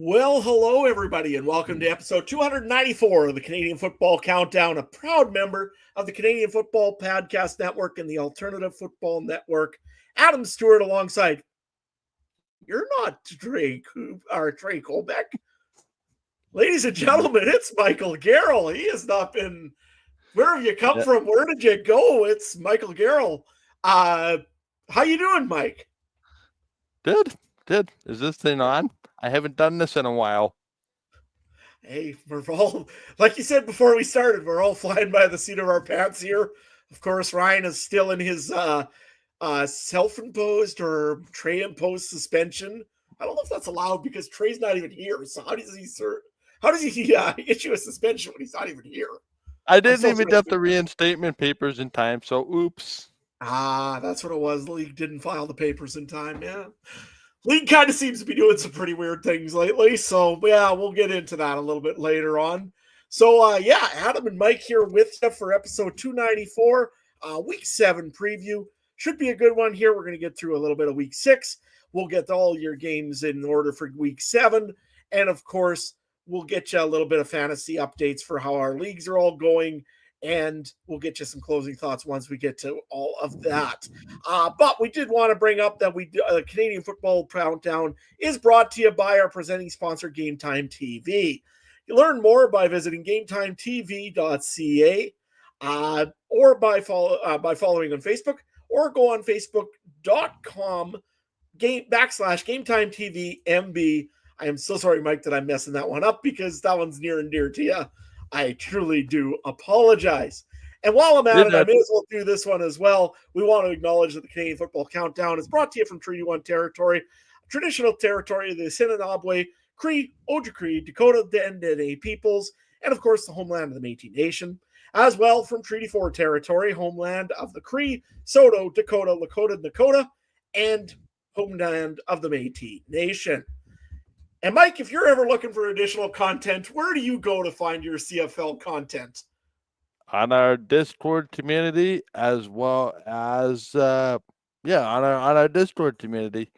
Well, hello, everybody, and welcome to episode 294 of the Canadian Football Countdown, a proud member of the Canadian Football Podcast Network and the Alternative Football Network. Adam Stewart alongside. You're not Trey Colbeck. Ladies and gentlemen, it's Michael-Gerl. He has not been. Where have you come from? Where did you go? It's Michael-Gerl. How you doing, Mike? Good. Is this thing on? I haven't done this in a while. Hey, we're all, like you said before we started, we're all flying by the seat of our pants here. Of course, Ryan is still in his self-imposed or Trey-imposed suspension. I don't know if that's allowed because Trey's not even here. So how does he issue a suspension when he's not even here? I didn't even get the reinstatement papers in time, so oops. That's what it was. The league didn't file the papers in time, yeah. League kind of seems to be doing some pretty weird things lately. So, yeah, we'll get into that a little bit later on. So, Adam and Mike here with you for episode 294, week 7 preview. Should be a good one here. We're going to get through a little bit of week 6. We'll get all your games in order for week 7. And, of course, we'll get you a little bit of fantasy updates for how our leagues are all going. And we'll get you some closing thoughts once we get to all of that. But we did want to bring up that Canadian Football Countdown is brought to you by our presenting sponsor, Game Time TV. You learn more by visiting GameTimeTV.ca or by following on Facebook, or go on Facebook.com /GameTimeTVMB. I am so sorry, Mike, that I'm messing that one up because that one's near and dear to you. I truly do apologize. And while I'm at it, I may as well do this one as well. We want to acknowledge that the Canadian Football Countdown is brought to you from Treaty 1 territory, traditional territory of the Anishinaabe, Cree, Ojibwe, Dakota, Dene peoples, and of course the homeland of the Métis Nation. As well from Treaty 4 territory, homeland of the Cree, Saulteaux, Dakota, Lakota, Nakota, and homeland of the Métis Nation. And Mike, if you're ever looking for additional content, where do you go to find your CFL content? On our Discord community, as well as on our Discord community,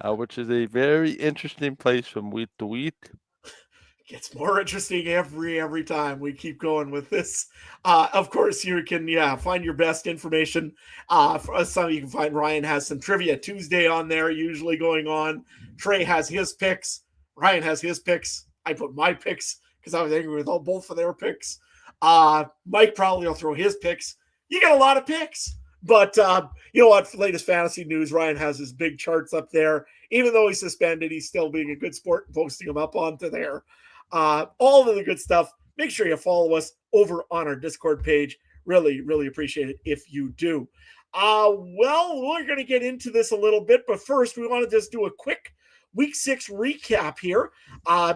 which is a very interesting place from week to week. It gets more interesting every time we keep going with this. Of course, you can find your best information. For some, you can find Ryan has some Trivia Tuesday on there, usually going on. Trey has his picks. Ryan has his picks. I put my picks because I was angry with both of their picks. Mike probably will throw his picks. You get a lot of picks. But you know what? For latest fantasy news, Ryan has his big charts up there. Even though he's suspended, he's still being a good sport and posting them up onto there. All of the good stuff. Make sure you follow us over on our Discord page. Really, really appreciate it if you do. Well, we're going to get into this a little bit. But first, we want to just do a quick Week 6 recap here.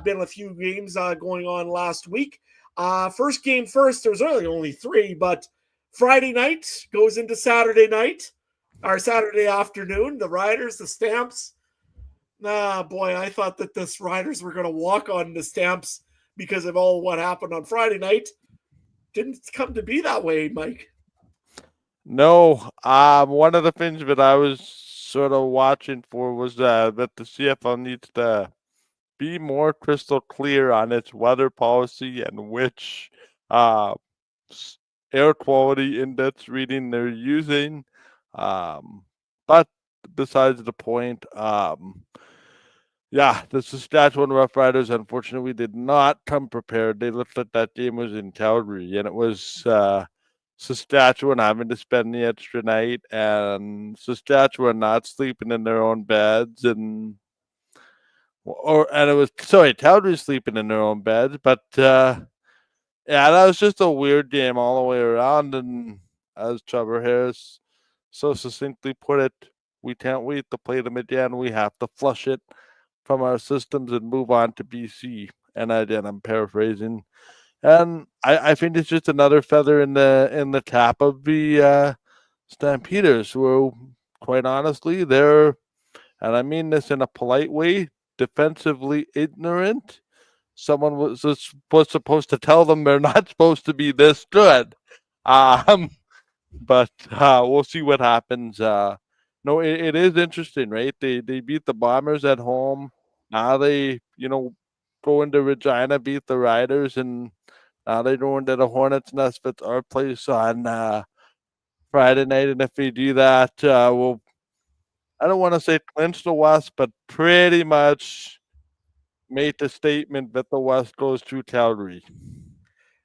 Been a few games going on last week. First game first, there was really only 3, but Friday night goes into Saturday night, or Saturday afternoon. The Riders, the Stamps. Boy, I thought that the Riders were going to walk on the Stamps because of all what happened on Friday night. Didn't come to be that way, Mike. No, one of the things that I was sort of watching for was that the CFL needs to be more crystal clear on its weather policy and which air quality index reading they're using. But besides the point, the Saskatchewan Roughriders unfortunately did not come prepared. They looked like that game was in Calgary, and it was Saskatchewan having to spend the extra night, and Saskatchewan not sleeping in their own beds, Calgary sleeping in their own beds, but that was just a weird game all the way around. And as Trevor Harris so succinctly put it, we can't wait to play them again. We have to flush it from our systems and move on to BC. And again, I'm paraphrasing. And I think it's just another feather in the cap of the Stampeders, who, quite honestly, they're, and I mean this in a polite way, defensively ignorant. Someone was supposed to tell them they're not supposed to be this good. But we'll see what happens. No, it is interesting, right? They beat the Bombers at home. Now they, go into Regina, beat the Riders, and now they're going to the Hornets' Nest at our place on Friday night. And if we do that, we'll, I don't want to say clinch the West, but pretty much make the statement that the West goes through Calgary.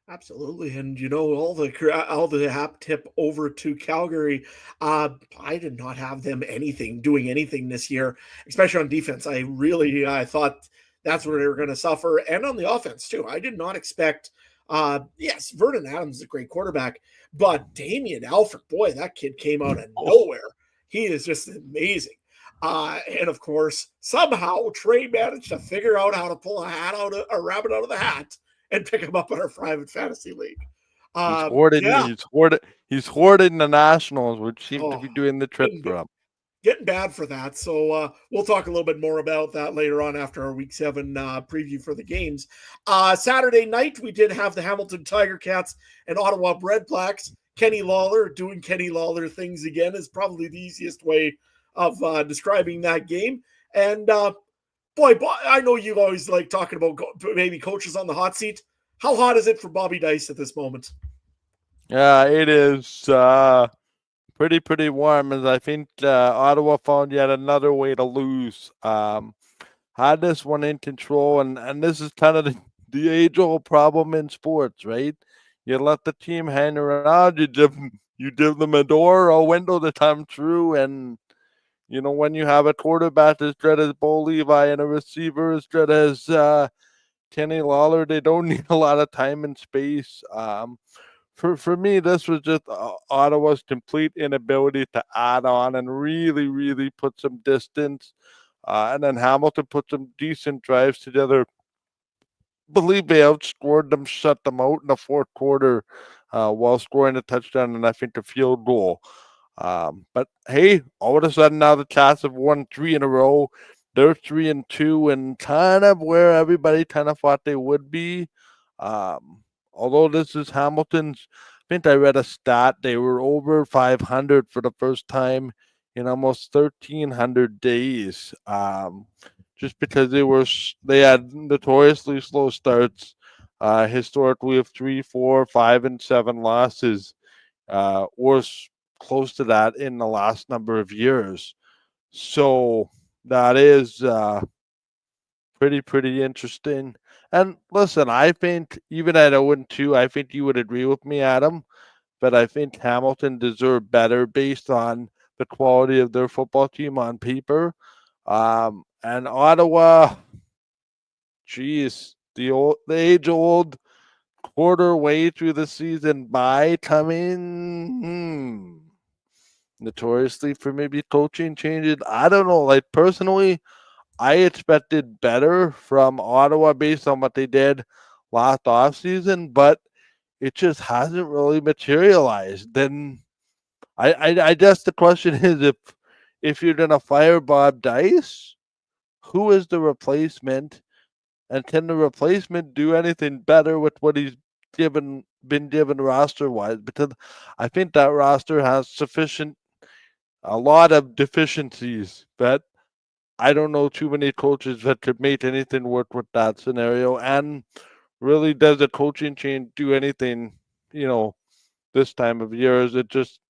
Absolutely, and all the hap tip over to Calgary. I did not have them doing anything this year, especially on defense. I thought that's where they were going to suffer, and on the offense too. I did not expect. Yes, Vernon Adams is a great quarterback, but Damian Alford, boy, that kid came out of nowhere. He is just amazing. And of course, somehow Trey managed to figure out how to pull a rabbit out of the hat and pick him up in our private fantasy league. He's hoarding the Nationals, which seem to be doing the trip for him. Getting bad for that. So we'll talk a little bit more about that later on after our Week 7 preview for the games. Saturday night, we did have the Hamilton Tiger Cats and Ottawa Red Blacks. Kenny Lawler doing Kenny Lawler things again is probably the easiest way of describing that game. And boy, I know you always like talking about maybe coaches on the hot seat. How hot is it for Bobby Dice at this moment? Yeah, it is pretty warm, as I think Ottawa found yet another way to lose. Had this one in control, and this is kind of the age-old problem in sports, right? You let the team hang around, you give them a door or a window to come through, and when you have a quarterback as dread as Bo Levi and a receiver as dread as Kenny Lawler, they don't need a lot of time and space. For me, this was just Ottawa's complete inability to add on and really, really put some distance. And then Hamilton put some decent drives together. Believe they outscored them, shut them out in the fourth quarter while scoring a touchdown and I think a field goal. But hey, all of a sudden now the Cats have won 3 in a row. They're 3-2 and kind of where everybody kind of thought they would be. Although this is Hamilton's, I think I read a stat, they were over 500 for the first time in almost 1,300 days. Just because they had notoriously slow starts, historically of 3, 4, 5, and 7 losses, or close to that in the last number of years. So that is pretty interesting. And listen, I think even at 0-2, I think you would agree with me, Adam, but I think Hamilton deserved better based on the quality of their football team on paper. And Ottawa, geez, the age-old quarter way through the season bye coming notoriously for maybe coaching changes. I don't know. Like personally, I expected better from Ottawa based on what they did last offseason, but it just hasn't really materialized. Then I guess the question is if you're gonna fire Bob Dice, who is the replacement? And can the replacement do anything better with what he's been given roster wise? Because I think that roster has a lot of deficiencies, but I don't know too many coaches that could make anything work with that scenario. And really, does a coaching change do anything, this time of year? Is it just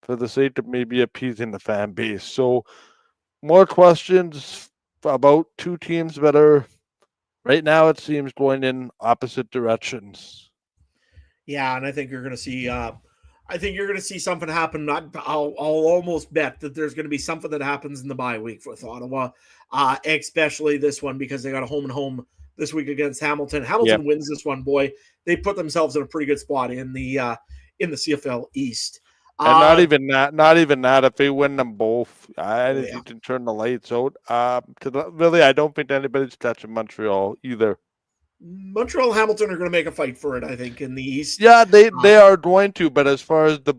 for the sake of maybe appeasing the fan base? So more questions about two teams that are right now, it seems, going in opposite directions. Yeah, and I think you're going to see. Something happen. I'll almost bet that there's going to be something that happens in the bye week with Ottawa, especially this one because they got a home and home this week against Hamilton. Hamilton wins this one, boy. They put themselves in a pretty good spot in the CFL East. And not even that. If they win them both, I think you can turn the lights out. Really, I don't think anybody's touching Montreal either. Montreal and Hamilton are going to make a fight for it, I think, in the East. Yeah, they are going to. But as far as the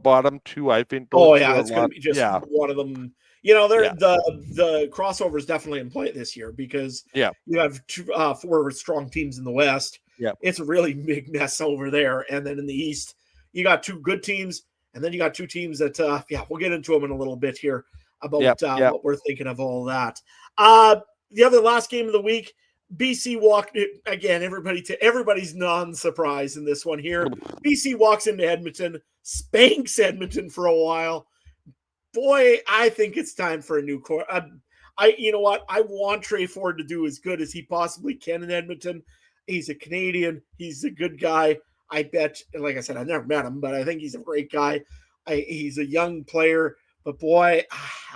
bottom two, I think. It's going to be just one of them. The crossover is definitely in play this year because you have 4 strong teams in the West. Yeah, it's a really big mess over there, and then in the East, you got 2 good teams, and then you got 2 teams that we'll get into them in a little bit here about what we're thinking of all that. The last game of the week. BC walked again. Everybody's non-surprised in this one here. BC walks into Edmonton, spanks Edmonton for a while. Boy, I think it's time for a new core. You know what? I want Trey Ford to do as good as he possibly can in Edmonton. He's a Canadian. He's a good guy. I bet, like I said, I never met him, but I think he's a great guy. He's a young player, but boy,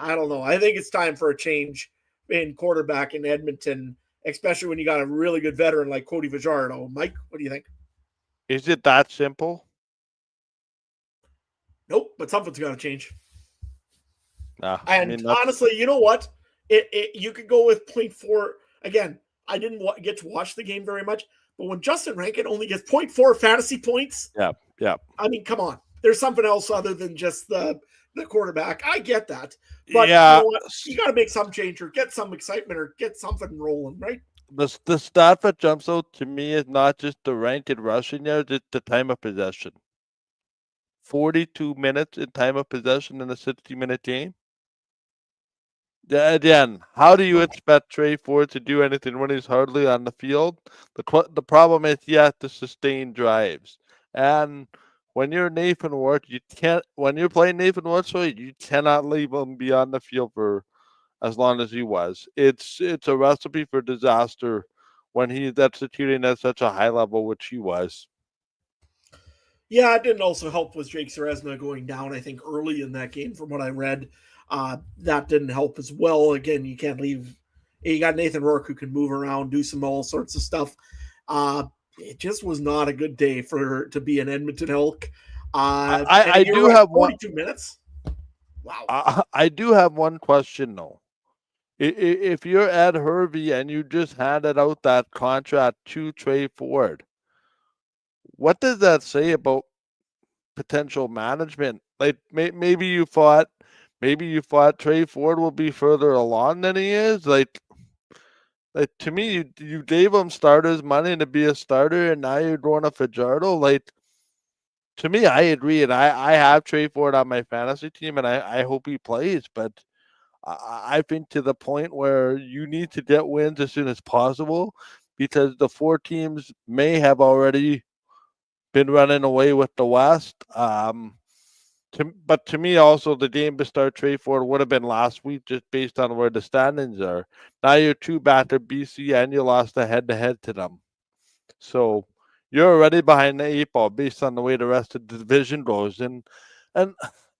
I don't know. I think it's time for a change in quarterback in Edmonton, especially when you got a really good veteran like Cody Fajardo. Mike, what do you think? Is it that simple? Nope, but something's got to change. Nah, and honestly, you know what? You could go with 0.4. Again, I didn't get to watch the game very much, but when Justin Rankin only gets 0.4 fantasy points, yeah. I mean, come on. There's something else other than just the quarterback. I get that, but yeah, you know what? You got to make some change or get some excitement or get something rolling, right? The stat that jumps out to me is not just the rank in rushing yards; it's the time of possession. 42 minutes in time of possession in a 60-minute game. Again, how do you expect Trey Ford to do anything when he's hardly on the field? The problem is he has to sustain drives. And when you're Nathan Ward, when you're playing Nathan Ward, you cannot leave him be on the field for as long as he was. It's a recipe for disaster when he's executing at such a high level, which he was. Yeah, it didn't also help with Jake Ceresna going down, I think, early in that game from what I read. That didn't help as well. Again, you can't leave. You got Nathan Rourke who can move around, do some all sorts of stuff. It just was not a good day to be an Edmonton Elk. I do have 42 minutes. Wow. I do have one question though. If you're Ed Hervey and you just handed out that contract to Trey Ford, what does that say about potential management? Like maybe you thought Trey Ford will be further along than he is. Like to me, you gave him starters money to be a starter, and now you're going to Fajardo. Like to me, I agree, and I have Trey Ford on my fantasy team, and I hope he plays. But I think to the point where you need to get wins as soon as possible, because the 4 teams may have already been running away with the West. But to me, also, the game to start Trey Ford would have been last week just based on where the standings are. Now you're 2 back to BC and you lost a head-to-head to them. So you're already behind the 8 ball based on the way the rest of the division goes. And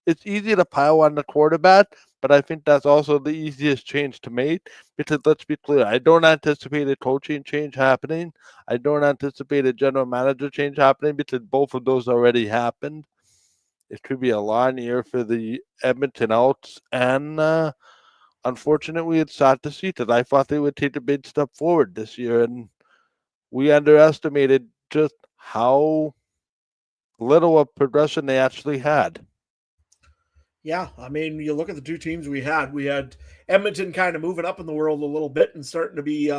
it's easy to pile on the quarterback, but I think that's also the easiest change to make because let's be clear, I don't anticipate a coaching change happening. I don't anticipate a general manager change happening because both of those already happened. It could be a long year for the Edmonton Elks, and unfortunately, it's sad to see that I thought they would take a big step forward this year, and we underestimated just how little of progression they actually had. Yeah, I mean, you look at the 2 teams we had. We had Edmonton kind of moving up in the world a little bit and starting to be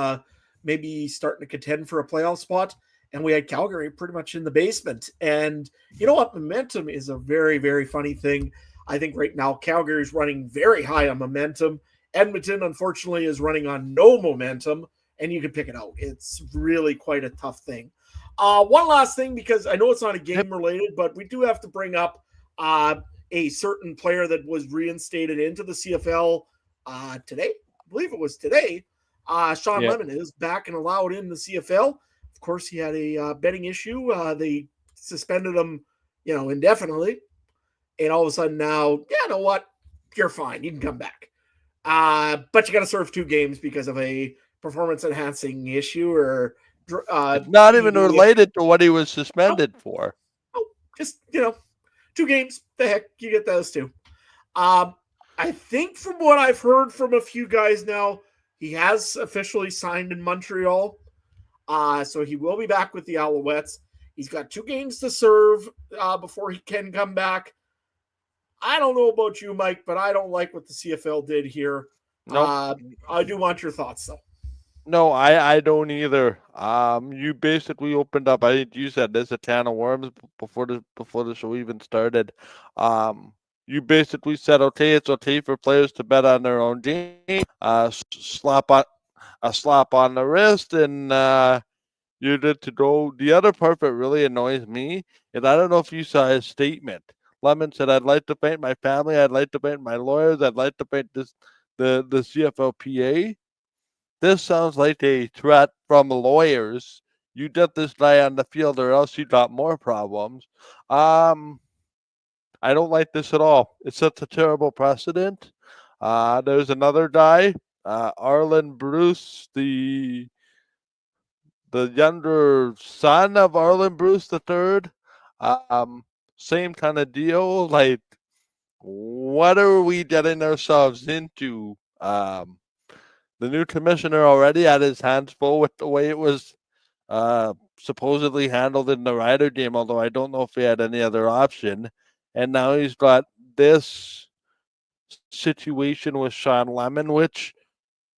maybe starting to contend for a playoff spot. And we had Calgary pretty much in the basement. And you know what? Momentum is a very, very funny thing. I think right now Calgary is running very high on momentum. Edmonton, unfortunately, is running on no momentum, and you can pick it out. It's really quite a tough thing. One last thing, because I know it's not a game related, but we do have to bring up a certain player that was reinstated into the CFL today. I believe it was today. Sean Lemon is back and allowed in the CFL. Of course, he had a betting issue. They suspended him, indefinitely. And all of a sudden now, you know what? You're fine. You can come back. But you got to serve 2 games because of a performance-enhancing issue or it's not even related to what he was suspended for. Oh, just, 2 games. The heck, you get those 2. I think from what I've heard from a few guys now, he has officially signed in Montreal. So he will be back with the Alouettes. He's got 2 games to serve before he can come back. I don't know about you, Mike, but I don't like what the CFL did here. Nope. I do want your thoughts, though. No, I don't either. You basically opened up. I think you said there's a can of worms before the show even started. You basically said, okay, it's okay for players to bet on their own game. Slap a slap on the wrist, and you did to go. The other part that really annoys me is I don't know if you saw his statement. Lemon said, "I'd like to paint my family. I'd like to paint my lawyers. I'd like to paint the CFLPA." This sounds like a threat from lawyers. You get this guy on the field, or else you got more problems. I don't like this at all. It sets a terrible precedent. There's another guy, Arlen Bruce, the younger son of Arlen Bruce the third. Same kind of deal. Like, what are we getting ourselves into? The new commissioner already had his hands full with the way it was supposedly handled in the Rider game, although I don't know if he had any other option. And now he's got this situation with Sean Lemon, which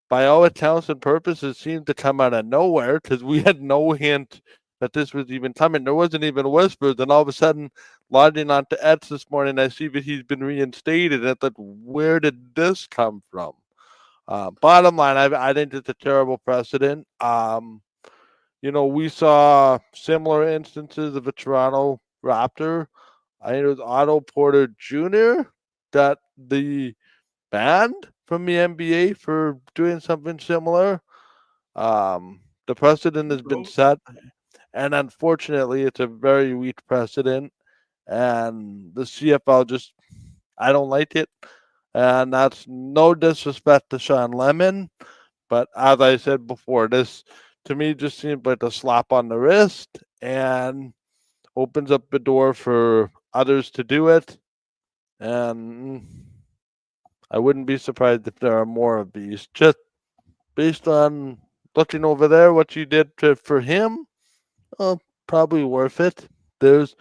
by all accounts and purposes seemed to come out of nowhere because we had no hint that this was even coming. There wasn't even whispers, and all of a sudden, logging on to Ets this morning, I see that he's been reinstated. And I thought, where did this come from? Bottom line, I think it's a terrible precedent. We saw similar instances of a Toronto Raptor. I think it was Otto Porter Jr. that the banned from the NBA for doing something similar. The precedent has been set, and unfortunately, it's a very weak precedent. And the CFL just, I don't like it. And that's no disrespect to Sean Lemon, but as I said before, this to me just seems like a slap on the wrist and opens up the door for others to do it. And I wouldn't be surprised if there are more of these. Just based on looking over there, what you did for him, probably worth it. There's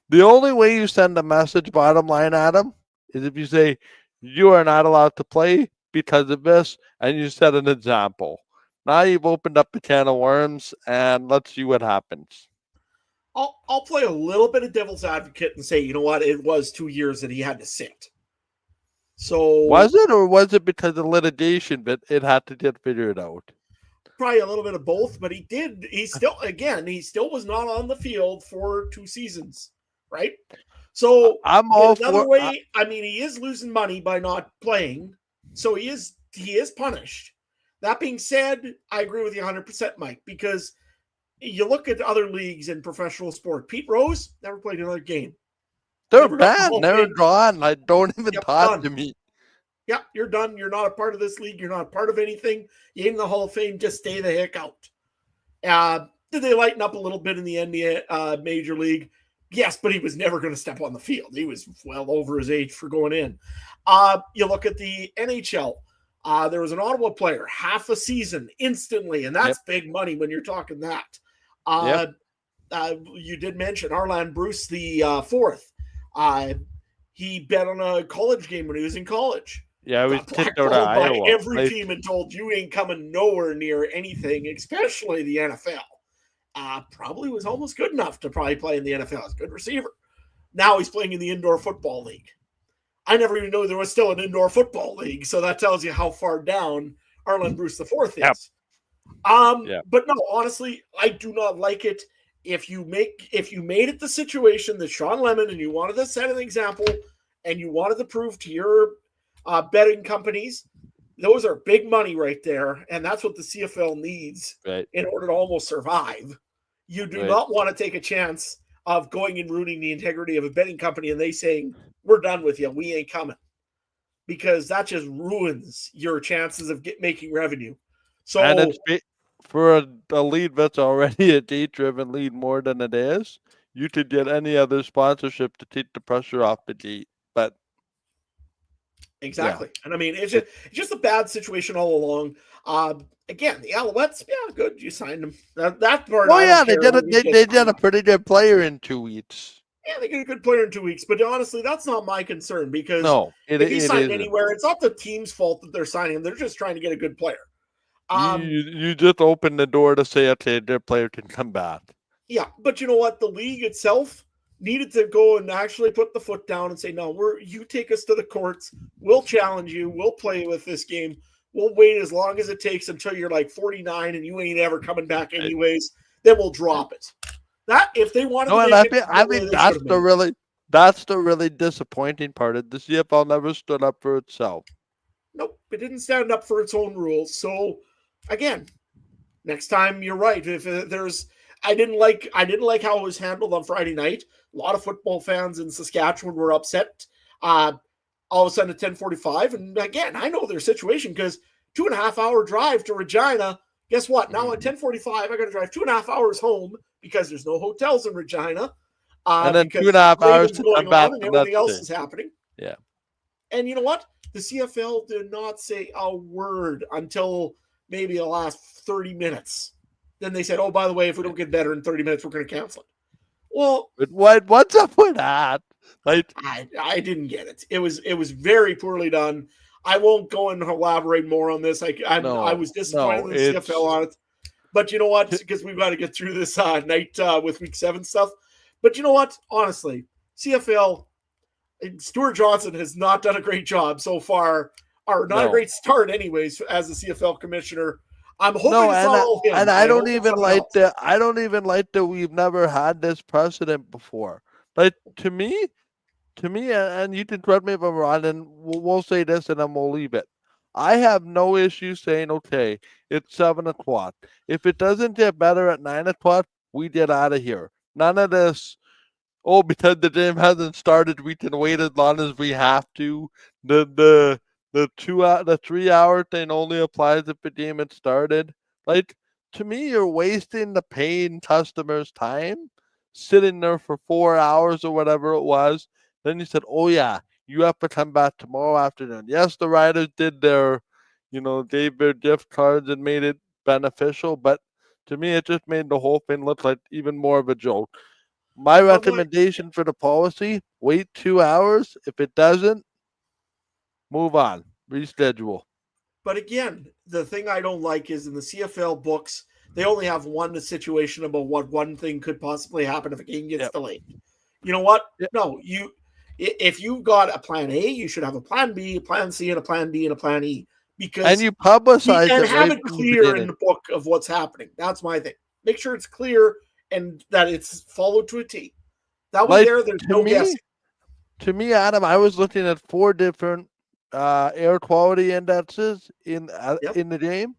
the only way you send a message, bottom line, Adam, is if you say you are not allowed to play because of this, and you set an example. Now you've opened up a can of worms, and let's see what happens. I'll play a little bit of devil's advocate and say, you know what, it was 2 years that he had to sit. So was it, or was it because of litigation, but it had to get figured out? Probably a little bit of both, but he still was not on the field for 2 seasons, right? So I'm all another for. way, he is losing money by not playing, so he is punished. That being said, I agree with you 100%, Mike, because you look at other leagues in professional sport. Pete Rose never played another game. They're bad. They're gone. Like, don't even talk to me. Yeah, you're done. You're not a part of this league. You're not a part of anything. You ain't in the Hall of Fame. Just stay the heck out. Did they lighten up a little bit in the NBA Major League? Yes, but he was never going to step on the field. He was well over his age for going in. You look at the NHL. There was an Ottawa player, half a season instantly, and that's big money when you're talking that. You did mention Arlen Bruce, the fourth. He bet on a college game when he was in college. Yeah, we kicked out of Iowa. Every team and told you ain't coming nowhere near anything, especially the NFL. Probably was almost good enough to probably play in the NFL. He's a good receiver. Now he's playing in the indoor football league. I never even knew there was still an indoor football league, so that tells you how far down Arlen Bruce IV is. Yep. But no, honestly, I do not like it. If you made it the situation that Sean Lemon and you wanted to set an example and you wanted to prove to your betting companies, those are big money right there, and that's what the CFL needs in order to almost survive. You do not want to take a chance of going and ruining the integrity of a betting company and they saying, we're done with you, we ain't coming. Because that just ruins your chances of making revenue. So, and it's for a lead that's already a date-driven lead more than it is, you could get any other sponsorship to take the pressure off the gate. But exactly. Yeah. And it's just a bad situation all along. Again, the Alouettes, good. You signed them. That part. Oh, yeah, they did a pretty good player in 2 weeks. Yeah, they get a good player in 2 weeks. But honestly, that's not my concern because if he signed anywhere, it's not the team's fault that they're signing him. They're just trying to get a good player. You just open the door to say, okay, their player can come back. Yeah, but you know what? The league itself needed to go and actually put the foot down and say, no, you take us to the courts. We'll challenge you. We'll play with this game. we'll wait as long as it takes until you're like 49 and you ain't ever coming back anyways. Then we'll drop it. That if they wanted No, to and make it, I mean that's the really disappointing part. The CFL never stood up for itself. Nope, it didn't stand up for its own rules. So, again, next time you're right. If there's, I didn't like how it was handled on Friday night. A lot of football fans in Saskatchewan were upset. All of a sudden at 10:45, and again, I know their situation because 2.5 hour drive to Regina. Guess what? Now at 10:45, I got to drive 2.5 hours home because there's no hotels in Regina. And then because 2.5 hours to going come back on and the everything next else day. is happening. Yeah. And you know what? The CFL did not say a word until maybe the last 30 minutes. Then they said, oh, by the way, if we don't get better in 30 minutes, we're going to cancel it. Well, but what's up with that? Like, I didn't get it. It was very poorly done. I won't go and elaborate more on this. I was disappointed in the CFL on it. But you know what? Because we've got to get through this night with Week 7 stuff. But you know what? Honestly, CFL, Stuart Johnson has not done a great job so far, or not a great start anyways, as the CFL commissioner. I'm hoping it's not all him. And I don't even like that we've never had this precedent before. Like, to me, and you can correct me if I'm wrong, and we'll say this and then we'll leave it. I have no issue saying, okay, it's 7 o'clock. If it doesn't get better at 9 o'clock, we get out of here. None of this, oh, because the game hasn't started, we can wait as long as we have to. The 3 hour thing only applies if the game had started. Like, to me, you're wasting the paying customers' time sitting there for 4 hours or whatever it was. Then you said, oh yeah, you have to come back tomorrow afternoon. Yes, the riders did gave their gift cards and made it beneficial, but to me, it just made the whole thing look like even more of a joke. My recommendation for the policy, wait 2 hours. If it doesn't, move on, reschedule. But again, the thing I don't like is in the CFL books, they only have one situation about what one thing could possibly happen if a game gets delayed. You know what? No, if you got a plan A, you should have a plan B, a plan C, and a plan D, and a plan E. And you publicize and it have it clear in the book of what's happening. That's my thing. Make sure it's clear and that it's followed to a T. That way, there's no guessing. To me, Adam, I was looking at 4 different air quality indexes in the game.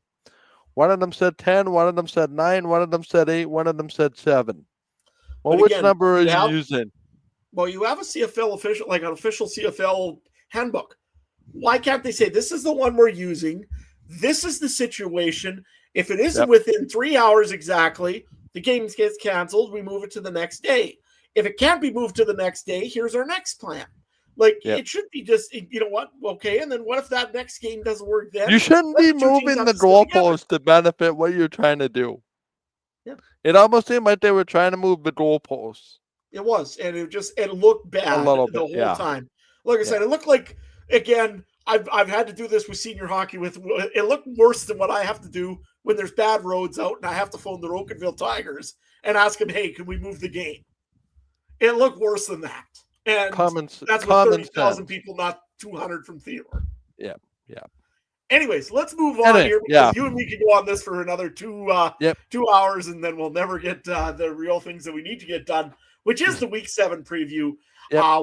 One of them said 10, one of them said 9, one of them said 8, one of them said 7. Well, which number are you using? Well, you have a CFL official, like an official CFL handbook. Why can't they say this is the one we're using? This is the situation. If it isn't within 3 hours exactly, the game gets canceled. We move it to the next day. If it can't be moved to the next day, here's our next plan. Like, it should be just, you know what? Okay, and then what if that next game doesn't work then? You shouldn't be moving the goalposts to benefit what you're trying to do. Yeah. It almost seemed like they were trying to move the goalposts. It was, and it looked bad the whole time. Like I said, it looked like, again, I've had to do this with senior hockey. It looked worse than what I have to do when there's bad roads out and I have to phone the Rocanville Tigers and ask them, hey, can we move the game? It looked worse than that. And that's with 30,000 people, not 200 from Theodore. Yeah. Anyways, let's move on here because you and me can go on this for another 2 hours, and then we'll never get the real things that we need to get done, which is the Week 7 preview.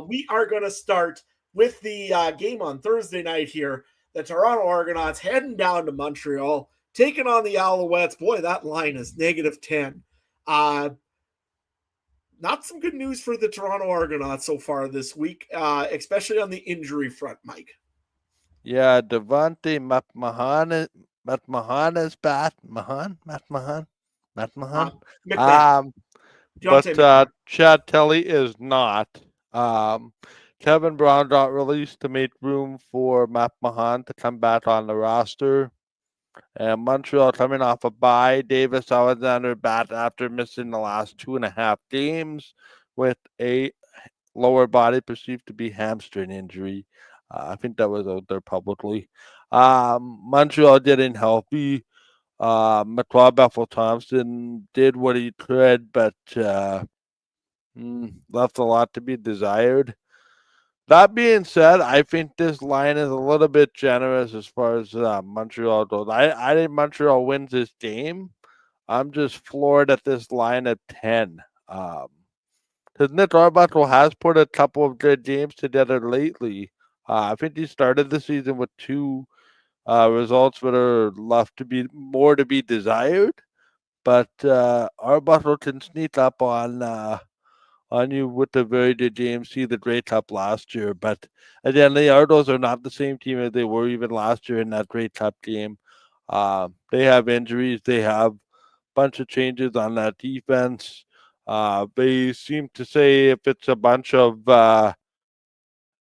We are going to start with the game on Thursday night here. The Toronto Argonauts heading down to Montreal, taking on the Alouettes. Boy, that line is -10. Not some good news for the Toronto Argonauts so far this week, especially on the injury front, Mike. Yeah, Devontae McMahon is back. But Chad Kelly is not. Kevin Brown got released to make room for McMahon to come back on the roster. And Montreal coming off a bye. Davis Alexander back after missing the last 2.5 games with a lower body perceived to be hamstring injury. I think that was out there publicly. Montreal getting healthy. McLeod Bethel-Thompson did what he could, but left a lot to be desired. That being said, I think this line is a little bit generous as far as Montreal goes. I think Montreal wins this game. I'm just floored at this line at 10. Because Nick Arbuckle has put a couple of good games together lately. I think he started the season with two results that are left to be more to be desired. But Arbuckle can sneak up on you with the very good game. See the Grey Cup last year, but again, the Argos are not the same team as they were even last year in that Grey Cup game. They have injuries. They have a bunch of changes on that defense. They seem to say if it's a bunch of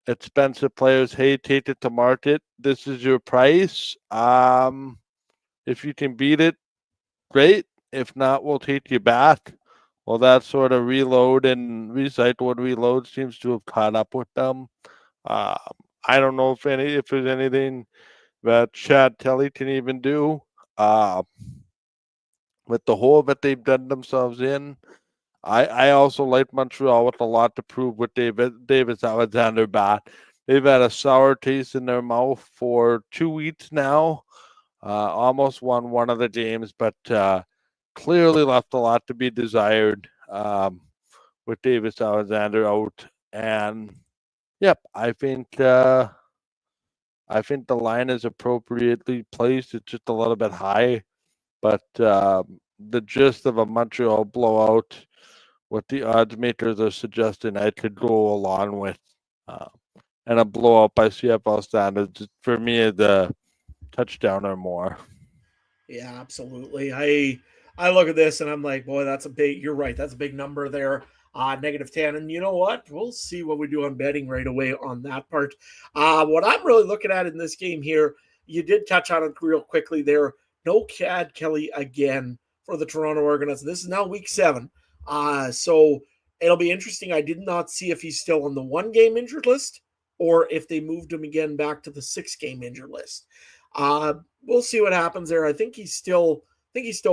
expensive players, hey, take it to market. This is your price. If you can beat it, great. If not, we'll take you back. Well, that sort of reload and recycle and reload seems to have caught up with them. Uh, I don't know if there's anything that Chad Kelly can even do uh, with the hole that they've done themselves in. I also like Montreal with a lot to prove with Davis Alexander back. They've had a sour taste in their mouth for 2 weeks now. Almost won one of the games, but clearly left a lot to be desired with Davis Alexander out. And yep, I think the line is appropriately placed. It's just a little bit high, but the gist of a Montreal blowout, what the odds makers are suggesting, I could go along with. And a blowout by CFL standards for me is a touchdown or more. Yeah, absolutely. I look at this and I'm like, boy, that's a big. You're right. That's a big number there. -10. And you know what? We'll see what we do on betting right away on that part. What I'm really looking at in this game here, you did touch on it real quickly there. No Chad Kelly again for the Toronto Argonauts. This is now week 7. So it'll be interesting. I did not see if he's still on the 1-game injured list or if they moved him again back to the 6-game injured list. We'll see what happens there. I think he's still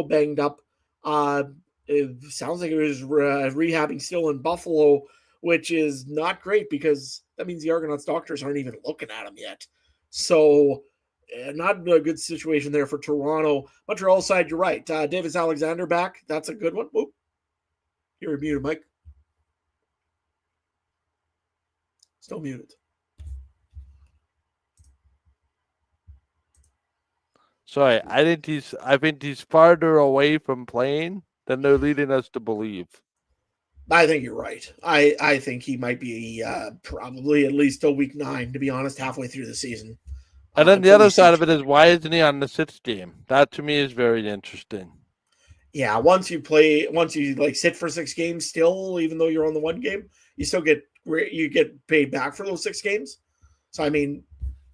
banged up. It sounds like he was rehabbing still in Buffalo, which is not great because that means the Argonauts doctors aren't even looking at him yet. So not a good situation there for Toronto. Montreal side, you're right. Davis Alexander back. That's a good one. Whoop. You're muted, Mike. Still muted. Sorry, I think he's farther away from playing than they're leading us to believe. I think you're right. I think he might be probably at least till week 9, to be honest, halfway through the season. And then the other side of it is, why isn't he on the 6th game? That to me is very interesting. Yeah, once you like sit for 6 games still, even though you're on the 1 game, you still get paid back for those 6 games. So I mean,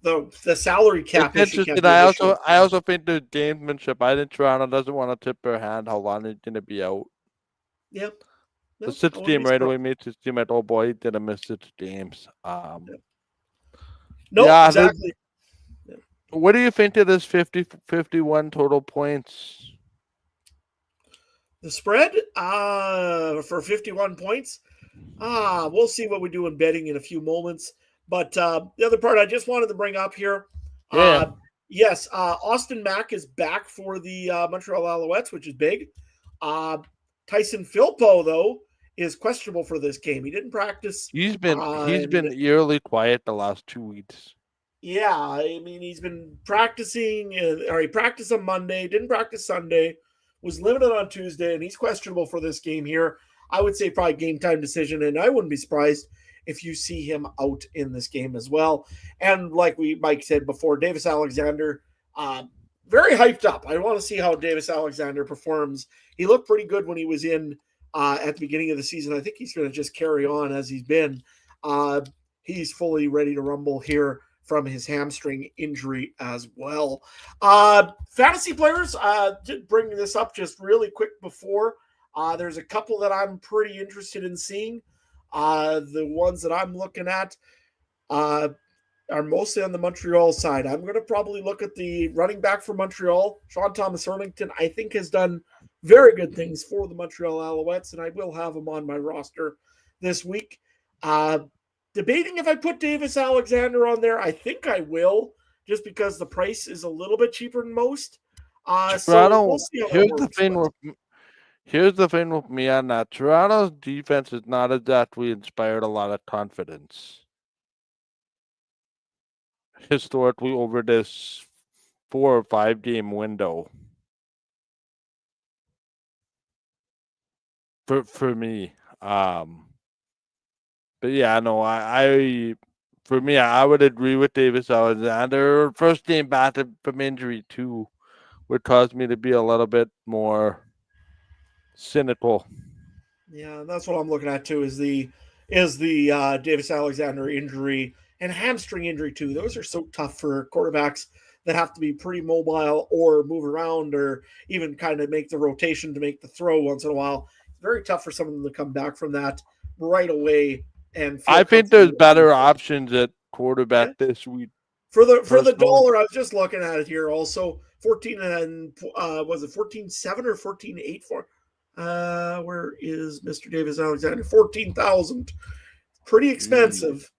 the salary cap it's interesting. I also think there's gamesmanship. I think Toronto doesn't want to tip their hand how long he's gonna be out. Yep. The 6th game right away makes it seem like, oh boy, he didn't miss 6 games. No, yeah, exactly. What do you think of this 51 total points? The spread for 51 points. We'll see what we do in betting in a few moments. But the other part I just wanted to bring up here. Yes, Austin Mack is back for the Montreal Alouettes, which is big. Tyson Philpo, though, is questionable for this game. He didn't practice. He's been eerily quiet the last 2 weeks. Yeah, I mean, he's been practicing, or he practiced on Monday, didn't practice Sunday, was limited on Tuesday, and he's questionable for this game here. I would say probably game time decision, and I wouldn't be surprised if you see him out in this game as well. And like Mike said before, Davis Alexander, very hyped up. I want to see how Davis Alexander performs. He looked pretty good when he was in at the beginning of the season. I think he's going to just carry on as he's been. He's fully ready to rumble here from his hamstring injury as well. Fantasy players, did bring this up just really quick before. There's a couple that I'm pretty interested in seeing. The ones that I'm looking at are mostly on the Montreal side. I'm going to probably look at the running back for Montreal. Sean Thomas Erlington, I think, has done very good things for the Montreal Alouettes, and I will have him on my roster this week. debating if I put Davis Alexander on there. I think I will, just because the price is a little bit cheaper than most. So we'll Toronto. see how that works. Here's the thing with me on that. Toronto's defense is not exactly inspired a lot of confidence historically over this 4 or 5 game window. For me. But yeah, no, for me, I would agree with Davis Alexander. First game back from injury too would cause me to be a little bit more cynical. Yeah, that's what I'm looking at too. Is the Davis Alexander injury and hamstring injury too? Those are so tough for quarterbacks that have to be pretty mobile or move around or even kind of make the rotation to make the throw once in a while. It's very tough for someone to come back from that right away and feel I think there's comfortable. better options at Yeah. quarterback this week. For the Personally. dollar, I was just looking at it here. Also, 14 and was it 14.7 or 14.8 for? Where is Mr. Davis Alexander? 14,000. Pretty expensive.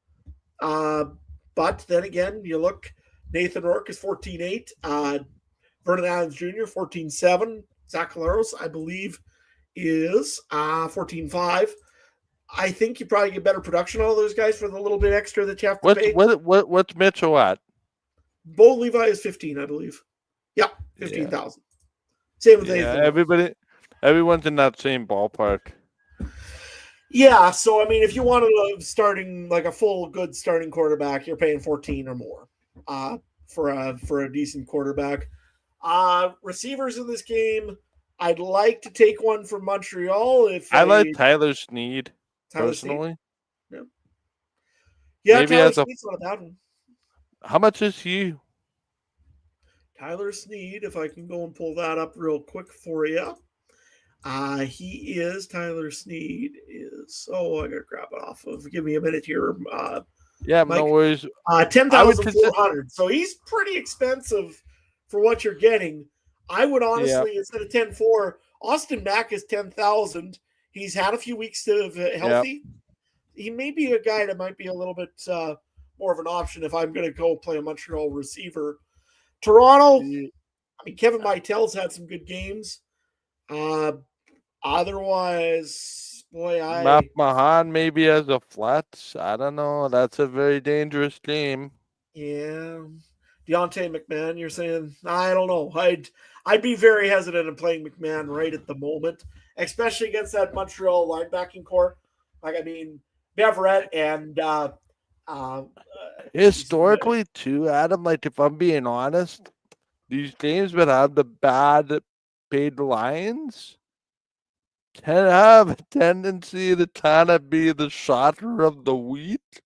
But then again, you look. Nathan Rourke is 14.8. Vernon Adams Jr. 14.7. Zach Collaros, I believe, is 14.5. I think you probably get better production out of those guys for the little bit extra that you have to pay. What's Mitchell at? Bo Levi is 15, I believe. Yeah, 15,000. Same with Nathan. Everyone's in that same ballpark. Yeah, so I mean, if you wanted a starting like a full good starting quarterback, you're paying 14 or more for a decent quarterback. Receivers in this game, I'd like to take one from Montreal. I like Tyler Snead personally. Snead? Yeah, maybe Tyler Snead's not a bad one. How much is he? Tyler Snead, if I can go and pull that up real quick for you. Tyler Snead is, I gotta grab it off of. Give me a minute here. Yeah, Mike, no worries. 10,400. So he's pretty expensive for what you're getting. I would honestly, instead of 10.4, Austin Mack is 10,000. He's had a few weeks of healthy. Yep. He may be a guy that might be a little bit more of an option if I'm going to go play a Montreal receiver. Toronto, I mean, Kevin Mitel's had some good games. Otherwise, boy, Matt Mahan maybe as a flat. I don't know. That's a very dangerous game. Yeah. Deontay McMahon, you're saying? I don't know. I'd be very hesitant in playing McMahon right at the moment, especially against that Montreal linebacking core. Like, I mean, Beverett and historically too, Adam, like if I'm being honest, these games that have the bad paid lines can have a tendency to kind of be the shocker of the week.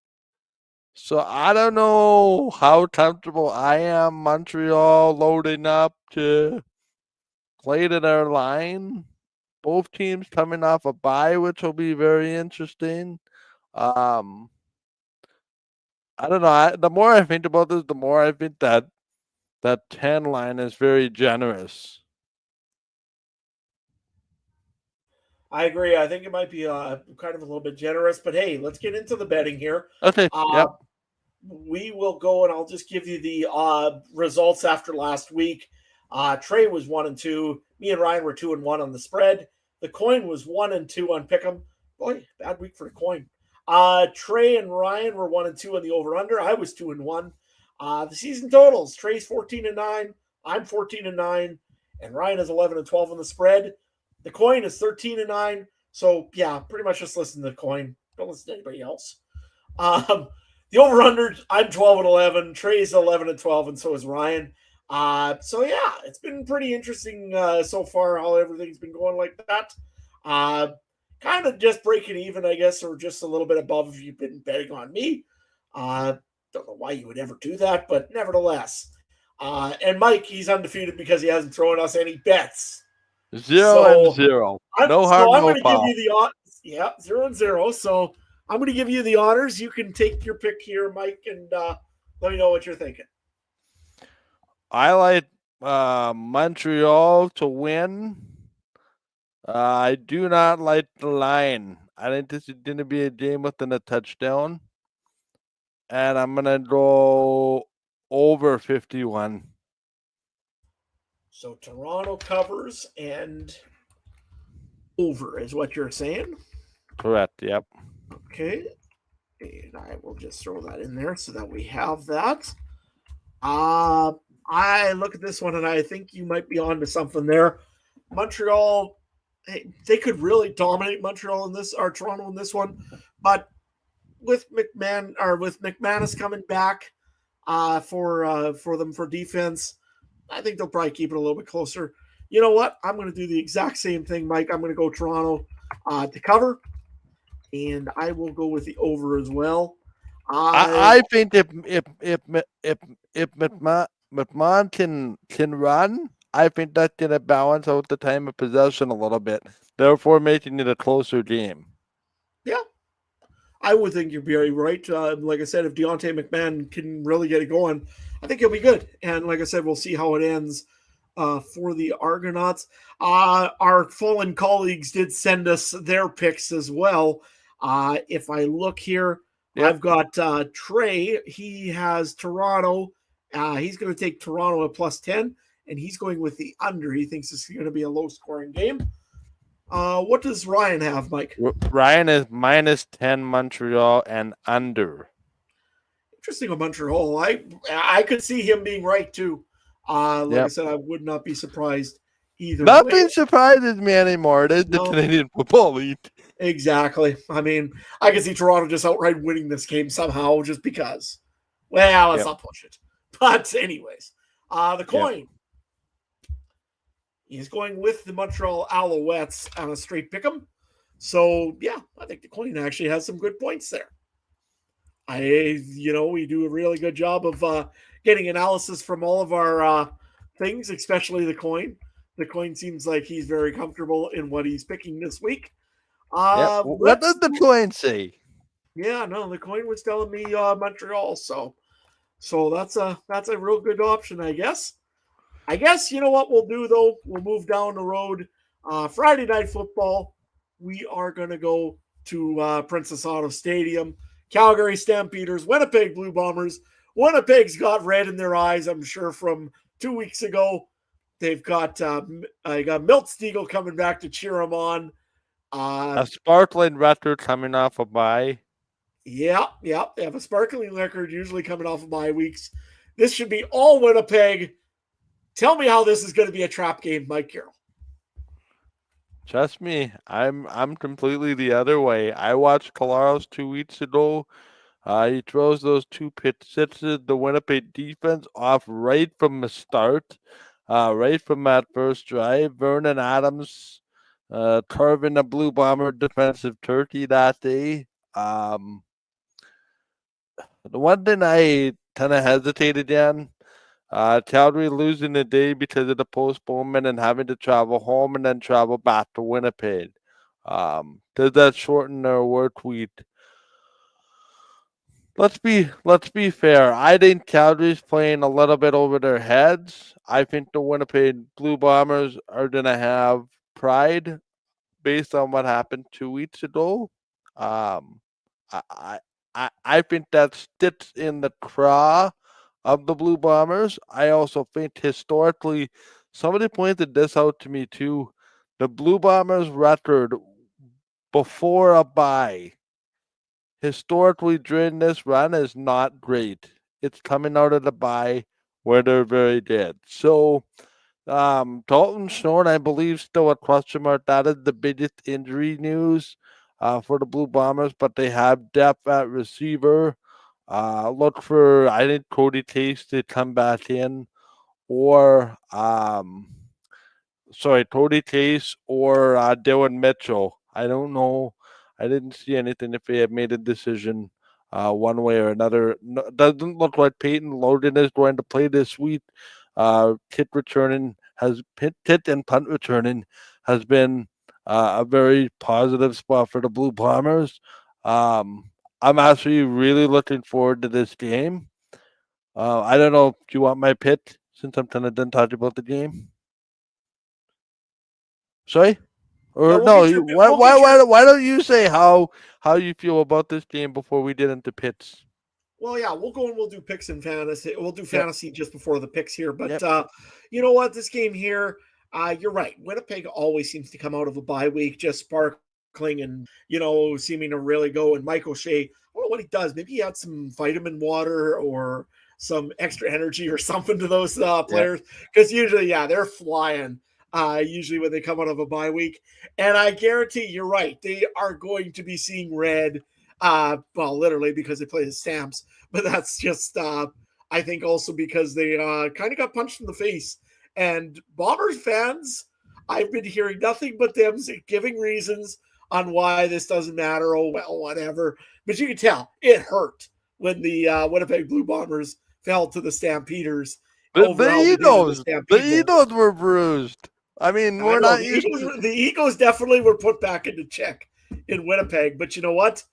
So I don't know how comfortable I am Montreal loading up to play to their line. Both teams coming off a bye, which will be very interesting. I don't know. The more I think about this, the more I think that 10 line is very generous. I agree. I think it might be kind of a little bit generous, but hey, let's get into the betting here. Okay. Yep. We will go, and I'll just give you the results after last week. Trey was 1-2. Me and Ryan were 2-1 on the spread. The coin was 1-2 on Pick'em. Boy, bad week for the coin. Trey and Ryan were 1-2 on the over/under. I was 2-1. The season totals: Trey's 14-9, I'm 14-9, and Ryan is 11-12 on the spread. The coin is 13-9. So yeah, pretty much just listen to the coin. Don't listen to anybody else. The over/under, I'm 12-11. Trey's 11-12, and so is Ryan. So yeah, it's been pretty interesting so far how everything's been going like that. Kind of just breaking even, I guess, or just a little bit above if you've been betting on me. Don't know why you would ever do that, but nevertheless. And Mike, he's undefeated because he hasn't thrown us any bets. 0-0. No harm, no foul. Give you the 0-0. So I'm going to give you the honors. You can take your pick here, Mike, and let me know what you're thinking. I like Montreal to win. I do not like the line. I think this is going to be a game within a touchdown. and I'm going to go over 51. So Toronto covers and over is what you're saying? Correct, yep. Okay. And I will just throw that in there so that we have that. I look at this one and I think you might be onto something there. Montreal, they could really dominate Montreal in this or Toronto in this one, but with McManus coming back for them for defense, I think they'll probably keep it a little bit closer. You know what? I'm going to do the exact same thing, Mike. I'm going to go Toronto to cover, and I will go with the over as well. I think if McMahon can run, I think that's gonna balance out the time of possession a little bit, therefore making it a closer game. Yeah, I would think you're very right. Like I said, if Deontay McMahon can really get it going, I think he'll be good. And like I said, we'll see how it ends for the Argonauts. Our fallen colleagues did send us their picks as well. If I look here, Yep. I've got Trey. He has Toronto. He's going to take Toronto at +10, and he's going with the under. He thinks it's going to be a low-scoring game. What does Ryan have, Mike? Ryan is -10 Montreal and under. Interesting on Montreal. I could see him being right too. Like I said, I would not be surprised either. Nothing surprises me anymore. It is the Canadian Football League. Exactly. I mean, I can see Toronto just outright winning this game somehow just because. Well, let's not push it. But anyways, the coin is going with the Montreal Alouettes on a straight pick'em. So yeah, I think the coin actually has some good points there. We do a really good job of getting analysis from all of our things, especially the coin. The coin seems like he's very comfortable in what he's picking this week. What does the coin say? Yeah, no, the coin was telling me Montreal, so that's a real good option, I guess. I guess you know what we'll do though. We'll move down the road. Friday Night Football. We are going to go to Princess Auto Stadium. Calgary Stampeders, Winnipeg Blue Bombers. Winnipeg's got red in their eyes, I'm sure, from 2 weeks ago. They've got Milt Stiegel coming back to cheer them on. A sparkling record coming off a bye. Yeah. They have a sparkling record usually coming off of bye weeks. This should be all Winnipeg. Tell me how this is going to be a trap game, Mikegerl. Trust me, I'm completely the other way. I watched Collaros 2 weeks ago. He throws those two pitches, the Winnipeg defense off right from the start, right from that first drive. Vernon Adams carving a Blue Bomber defensive turkey that day. The one thing I kind of hesitated in, Calgary losing the day because of the postponement and having to travel home and then travel back to Winnipeg. Does that shorten their work week? Let's be fair. I think Calgary's playing a little bit over their heads. I think the Winnipeg Blue Bombers are gonna have pride based on what happened 2 weeks ago. I think that sits in the craw of the Blue Bombers. I also think historically, somebody pointed this out to me too. The Blue Bombers record before a bye, historically during this run, is not great. It's coming out of the bye where they're very good. So Dalton Schnorr, I believe, still a question mark. That is the biggest injury news for the Blue Bombers, but they have depth at receiver. Look for, I think, Cody Case to come back in, or Cody Case or Dylan Mitchell. I don't know. I didn't see anything if they have made a decision one way or another. No, doesn't look like Peyton Logan is going to play this week. Kick and punt returning has been a very positive spot for the Blue Bombers. I'm actually really looking forward to this game. I don't know. Do you want my pick since I'm kind of done talking about the game? Sorry? Or why don't you say how you feel about this game before we get into pits? Well, yeah, we'll go and we'll do picks and fantasy. We'll do Yep. fantasy just before the picks here. But Yep. you know what? This game here, you're right. Winnipeg always seems to come out of a bye week just sparkling and, seeming to really go. And Mike O'Shea, I don't know what he does. Maybe he had some vitamin water or some extra energy or something to those Yep. players. Because usually, they're flying. Usually when they come out of a bye week. And I guarantee you're right. They are going to be seeing red. Well, literally because they play the Stamps, but that's just, I think also because they kind of got punched in the face. And Bombers fans, I've been hearing nothing but them giving reasons on why this doesn't matter. Oh, well, whatever. But you can tell it hurt when the Winnipeg Blue Bombers fell to the Stampeders over how they did in the Stampede the Bowl. egos were bruised. I mean, I we're know not used to. the egos definitely were put back into check in Winnipeg, but you know what?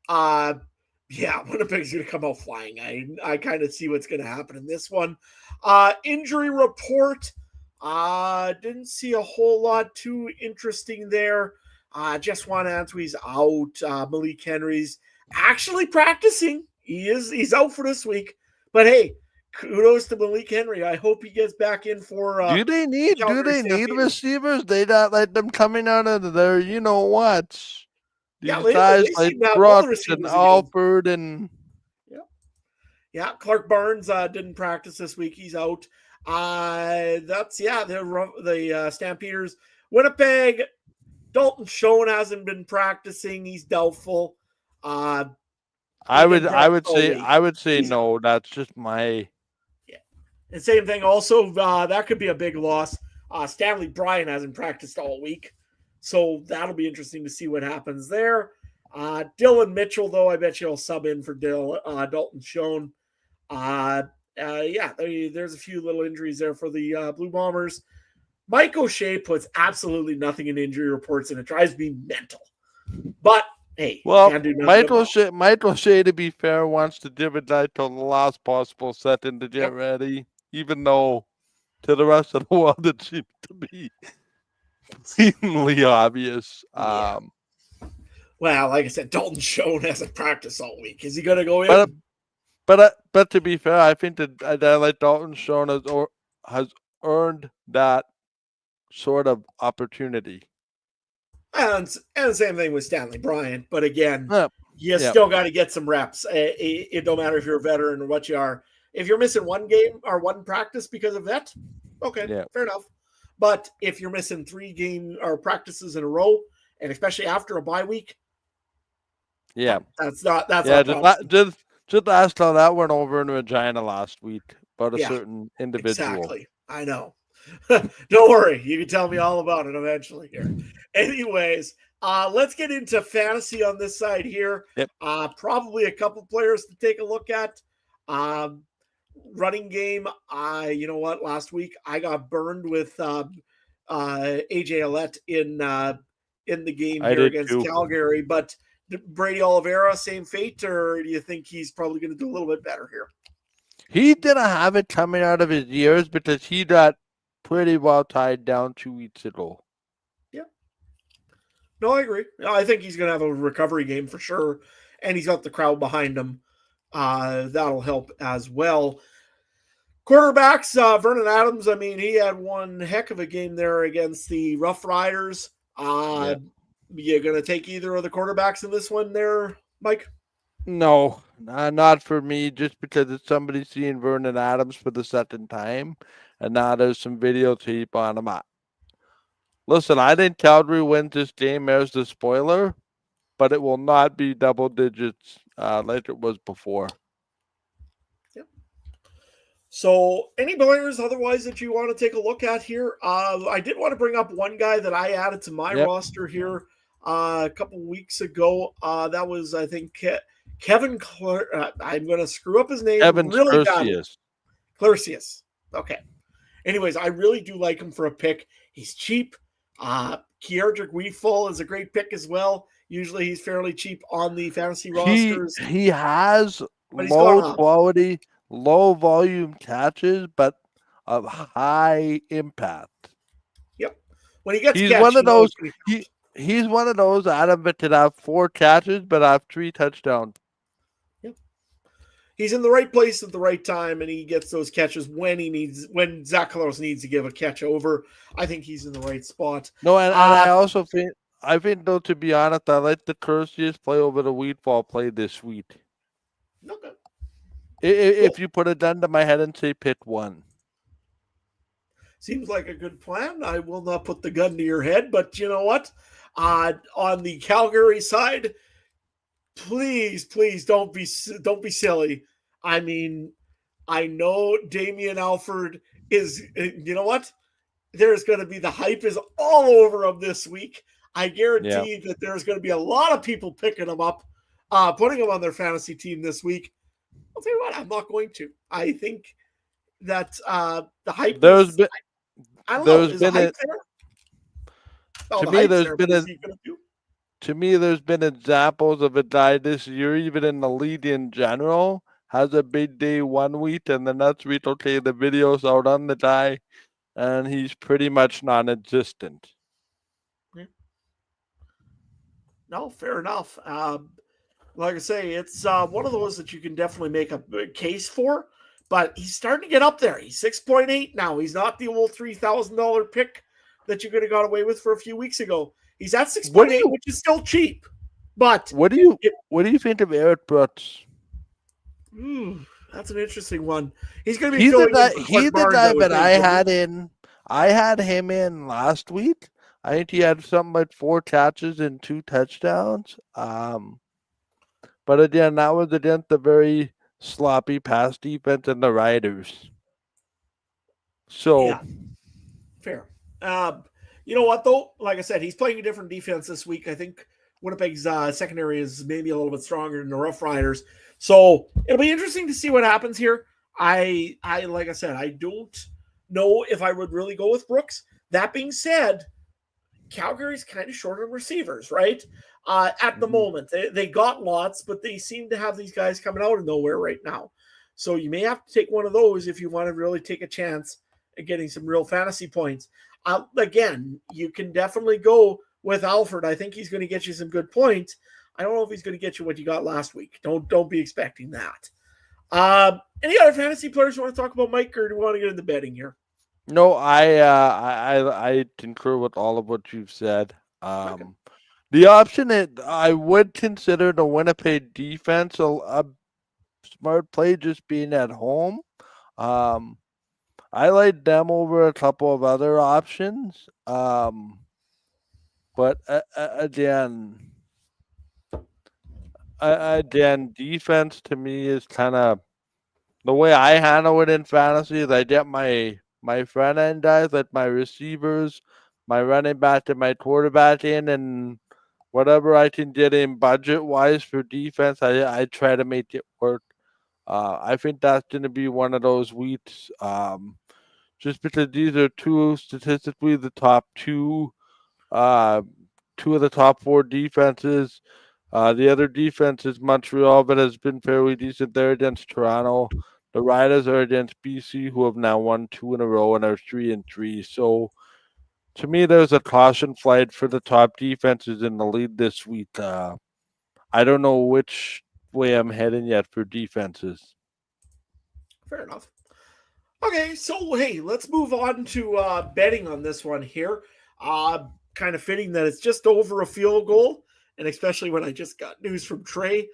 Winnipeg's going to come out flying. I kind of see what's going to happen in this one. Injury report. Didn't see a whole lot too interesting there. Just Juan Antui's out. Malik Henry's actually practicing. He's out for this week. But hey, kudos to Malik Henry. I hope he gets back in for. Do they need Stampeders. receivers? They not like them coming out of there. You know what? These Yeah, guys they like seem to have all the Brooks and receivers again. Alford and Yeah, Clark Barnes didn't practice this week. He's out. The Stampeders. Winnipeg, Dalton Schoen hasn't been practicing. He's doubtful. I would say no. That's just my. Yeah, and same thing. Also, that could be a big loss. Stanley Bryan hasn't practiced all week, so that'll be interesting to see what happens there. Dylan Mitchell, though, I bet you'll sub in for Dalton Schoen. There's a few little injuries there for the Blue Bombers. Mike O'Shea puts absolutely nothing in injury reports, and it drives me mental. But hey, well, can't do Mike O'Shea, to be fair, wants to div it out till the last possible second to get ready, even though to the rest of the world it seems to be blatantly obvious. Well, like I said, Dalton Schoen hasn't practiced all week. Is he going to go in? But to be fair, I think that like Dalton Schoen has earned that sort of opportunity. And the same thing with Stanley Bryan. But again, you still got to get some reps. It don't matter if you're a veteran or what you are. If you're missing one game or one practice because of that, okay, fair enough. But if you're missing 3 game or practices in a row, and especially after a bye week, that's not just ask how that went over in Regina last week about a certain individual. Exactly. I know. Don't worry. You can tell me all about it eventually here. Anyways, let's get into fantasy on this side here. Yep. Probably a couple players to take a look at. Running game. You know what? Last week I got burned with AJ Alouettes in the game here against Calgary, but Brady Oliveira, same fate, or do you think he's probably going to do a little bit better here? He didn't have it coming out of his ears because he got pretty well tied down 2 weeks ago. Yeah. No, I agree. I think he's going to have a recovery game for sure, and he's got the crowd behind him. That'll help as well. Quarterbacks, Vernon Adams, I mean, he had one heck of a game there against the Rough Riders. You going to take either of the quarterbacks in this one there, Mike? No, not for me, just because it's somebody seeing Vernon Adams for the second time, and now there's some videotape on him. Listen, I think Calgary wins this game. There's the spoiler, but it will not be double digits like it was before. So any players otherwise that you want to take a look at here? I did want to bring up one guy that I added to my roster here a couple weeks ago. That was, I think, Kevin I'm going to screw up his name. Kevin really Clarcius. Okay. Anyways, I really do like him for a pick. He's cheap. Kierdrick Weeful is a great pick as well. Usually he's fairly cheap on the fantasy rosters. He has low quality, low volume catches, but of high impact. Yep. When he gets he's one of those. He's one of those Adam that could have 4 catches but have 3 touchdowns. Yep. he's in the right place at the right time, and he gets those catches when Zach Collaros needs to give a catch over. I think he's in the right spot. No, and I also think though, to be honest, I like the Curseus play over the Wheatfall play this week. Okay. If you put a gun to my head and say pick one. Seems like a good plan. I will not put the gun to your head, but you know what? On the Calgary side, please don't be silly. I mean, I know Damian Alford is. You know what? There's going to be the hype is all over him this week. I guarantee that there's going to be a lot of people picking him up, putting him on their fantasy team this week. I'll tell you what, I'm not going to. I think that the hype. I don't know. Is the hype there? Oh, to me, there's been examples of a guy this year, even in the league in general, has a big day one week, and the next week, okay, the video's out on the guy, and he's pretty much non-existent. No, fair enough. Like I say, it's one of those that you can definitely make a case for, but he's starting to get up there. He's 6.8 now. He's not the old $3,000 pick that you could have got away with for a few weeks ago. He's at 6.8, which is still cheap. But what do you think of Eric Brooks? That's an interesting one. He's going to be he's the guy that I had him in last week. I think he had something like 4 catches and 2 touchdowns. But again, that was against the very sloppy pass defense and the Riders. So, yeah, fair. You know what, though? Like I said, he's playing a different defense this week. I think Winnipeg's secondary is maybe a little bit stronger than the Rough Riders. So it'll be interesting to see what happens here. I like I said, I don't know if I would really go with Brooks. That being said, Calgary's kind of short on receivers, right? At the moment, they got lots, but they seem to have these guys coming out of nowhere right now. So you may have to take one of those if you want to really take a chance at getting some real fantasy points. Again, you can definitely go with Alford. I think he's going to get you some good points. I don't know if he's going to get you what you got last week. Don't be expecting that. Any other fantasy players you want to talk about, Mike, or do you want to get into betting here? No, I concur with all of what you've said. Okay. The option that I would consider the Winnipeg defense a smart play, just being at home. I like them over a couple of other options. But again, defense to me is kind of the way I handle it in fantasy. Is I get my front end guys, like my receivers, my running back, and my quarterback in, and whatever I can get in budget wise for defense, I try to make it work. I think that's going to be one of those weeks. Just because these are statistically the top two of the top 4 defenses. The other defense is Montreal, but has been fairly decent there against Toronto. The Riders are against BC, who have now won 2 in a row and are 3-3. So, to me, there's a caution flag for the top defenses in the league this week. I don't know which way I'm heading yet for defenses. Fair enough. Okay, so hey, let's move on to betting on this one here. Kind of fitting that it's just over a field goal, and especially when I just got news from Trey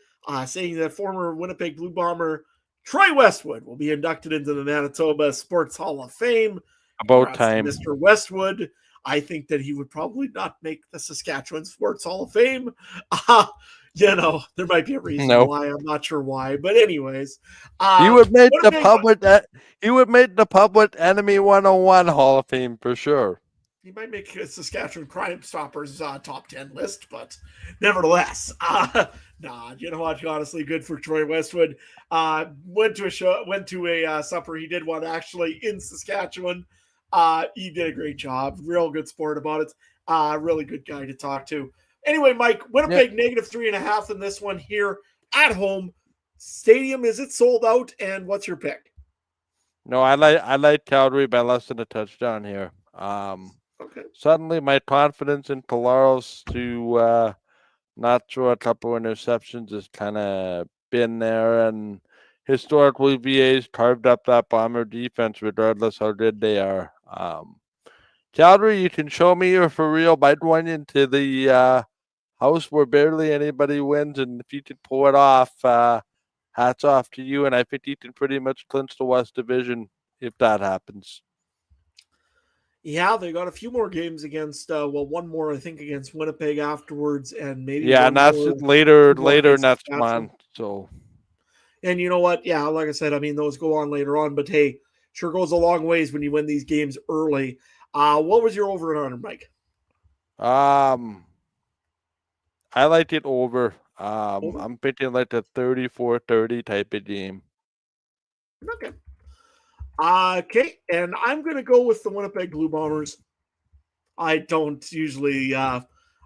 saying that former Winnipeg Blue Bomber Trey Westwood will be inducted into the Manitoba Sports Hall of Fame. About time. Mr. Westwood. I think that he would probably not make the Saskatchewan Sports Hall of Fame. There might be a reason why. I'm not sure why, but anyways, he would make the public enemy 101 Hall of Fame for sure. He might make a Saskatchewan Crime Stoppers top 10 list, but nevertheless, honestly, good for Troy Westwood. Went to a supper he did one actually in Saskatchewan. He did a great job. Real good sport about it. Really good guy to talk to. Anyway, Mike, Winnipeg -3.5 in this one here at home. Stadium, is it sold out? And what's your pick? No, I like Calgary by less than a touchdown here. Okay. Suddenly, my confidence in Collaros to not throw a couple interceptions has kind of been there, and historically VA's carved up that Bomber defense regardless how good they are. Calgary, you can show me you're for real by going into the house where barely anybody wins, and if you can pull it off, hats off to you, and I think you can pretty much clinch the West Division if that happens. Yeah, they got a few more games against, one more, I think, against Winnipeg afterwards, and maybe Yeah, and that's later next month. So, and you know what? Yeah, like I said, I mean, those go on later on, but hey, sure goes a long ways when you win these games early. What was your over and under, Mike? I liked it over. I'm picking like a 34-30 type of game. Okay. Okay, and I'm going to go with the Winnipeg Blue Bombers. I don't usually, I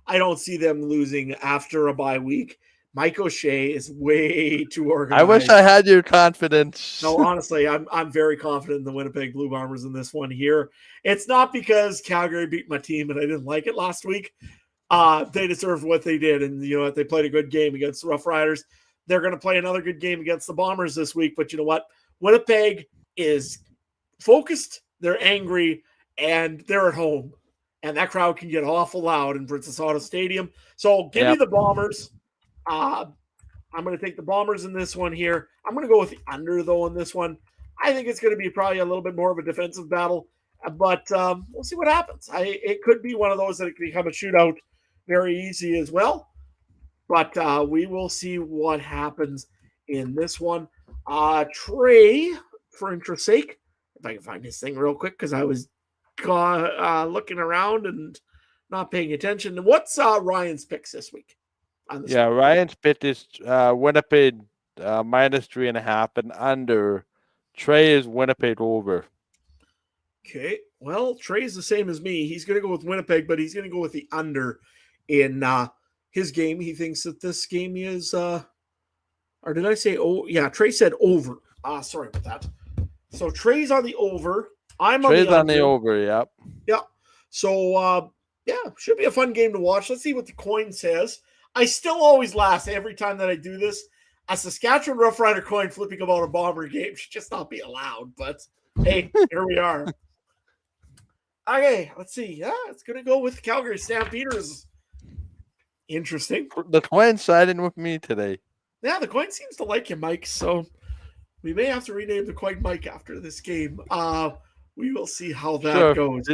don't see them losing after a bye week. Mike O'Shea is way too organized. I wish I had your confidence. No, honestly, I'm very confident in the Winnipeg Blue Bombers in this one here. It's not because Calgary beat my team and I didn't like it last week. They deserved what they did, and you know what? They played a good game against the Rough Riders. They're going to play another good game against the Bombers this week. But you know what? Winnipeg is focused. They're angry, and they're at home, and that crowd can get awful loud in Princess Auto Stadium. So give me the Bombers. I'm going to take the Bombers in this one here. I'm going to go with the under, though, in this one. I think it's going to be probably a little bit more of a defensive battle, but we'll see what happens. It could be one of those that it could become a shootout very easy as well, but we will see what happens in this one. Trey, for interest's sake, if I can find this thing real quick, because I was looking around and not paying attention. What's Ryan's picks this week? Ryan's pick is Winnipeg -3.5 and under. Trey is Winnipeg over. Okay, well, Trey's the same as me. He's going to go with Winnipeg, but he's going to go with the under in his game. He thinks that this game is, or did I say, Trey said over. Sorry about that. So Trey's on the over. Trey's on the over, yep. Yeah. So, should be a fun game to watch. Let's see what the coin says. I still always laugh every time that I do this. A Saskatchewan Rough Rider coin flipping about a Bomber game should just not be allowed. But hey, here we are. Okay, let's see. Yeah, it's going to go with Calgary Stampeders. Interesting. The coin siding with me today. Yeah, the coin seems to like you, Mike. So we may have to rename the coin Mike after this game. We will see how that goes.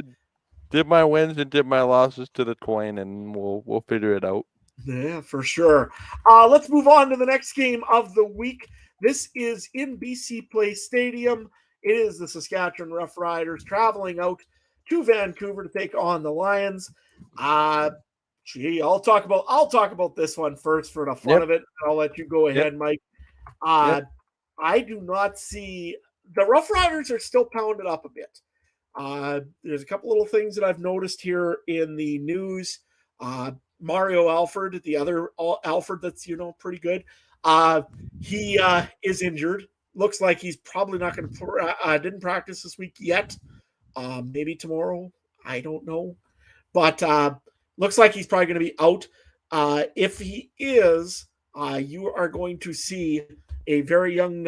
Did my wins and did my losses to the coin, and we'll figure it out. Yeah, for sure. Let's move on to the next game of the week. This is in BC Place Stadium. It is the Saskatchewan Rough Riders traveling out to Vancouver to take on the Lions. I'll talk about this one first for the fun of it. I'll let you go ahead, Mike. I do not see the Rough Riders are still pounded up a bit. There's a couple little things that I've noticed here in the news. Mario Alford, the other Alford that's, pretty good. He is injured. Looks like he's probably not going to didn't practice this week yet. Maybe tomorrow. I don't know. But looks like he's probably going to be out. If he is, you are going to see a very young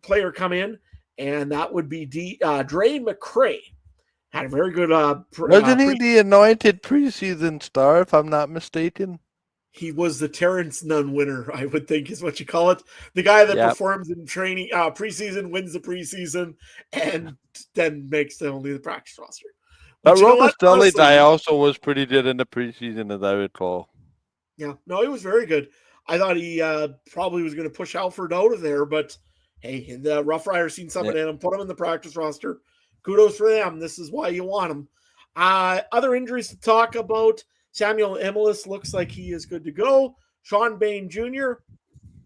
player come in, and that would be Dre McCray. Had a very good. Wasn't he the anointed preseason star, if I'm not mistaken? He was the Terrence Nunn winner, I would think is what you call it. The guy that performs in training, preseason, wins the preseason, and then makes only the practice roster. But Romastelli guy also was pretty good in the preseason, as I recall. Yeah, no, he was very good. I thought he probably was going to push Alford out of there, but hey, the Rough Riders seen something in him, put him in the practice roster. Kudos for them. This is why you want him. Other injuries to talk about. Samuel Emilus looks like he is good to go. Sean Bain Jr.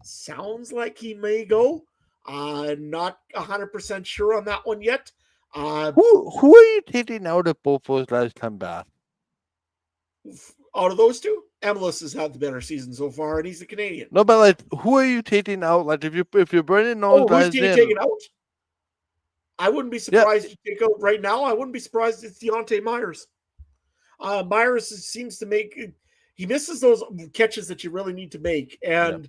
sounds like he may go. Not 100% sure on that one yet. Who are you taking out of both those guys come back? Out of those two, Emilus has had the better season so far, and he's a Canadian. No, but who are you taking out? Like if you're bringing those guys in, taking out? I wouldn't be surprised if you take out right now. I wouldn't be surprised if it's Deontay Myers. Myers seems to he misses those catches that you really need to make, and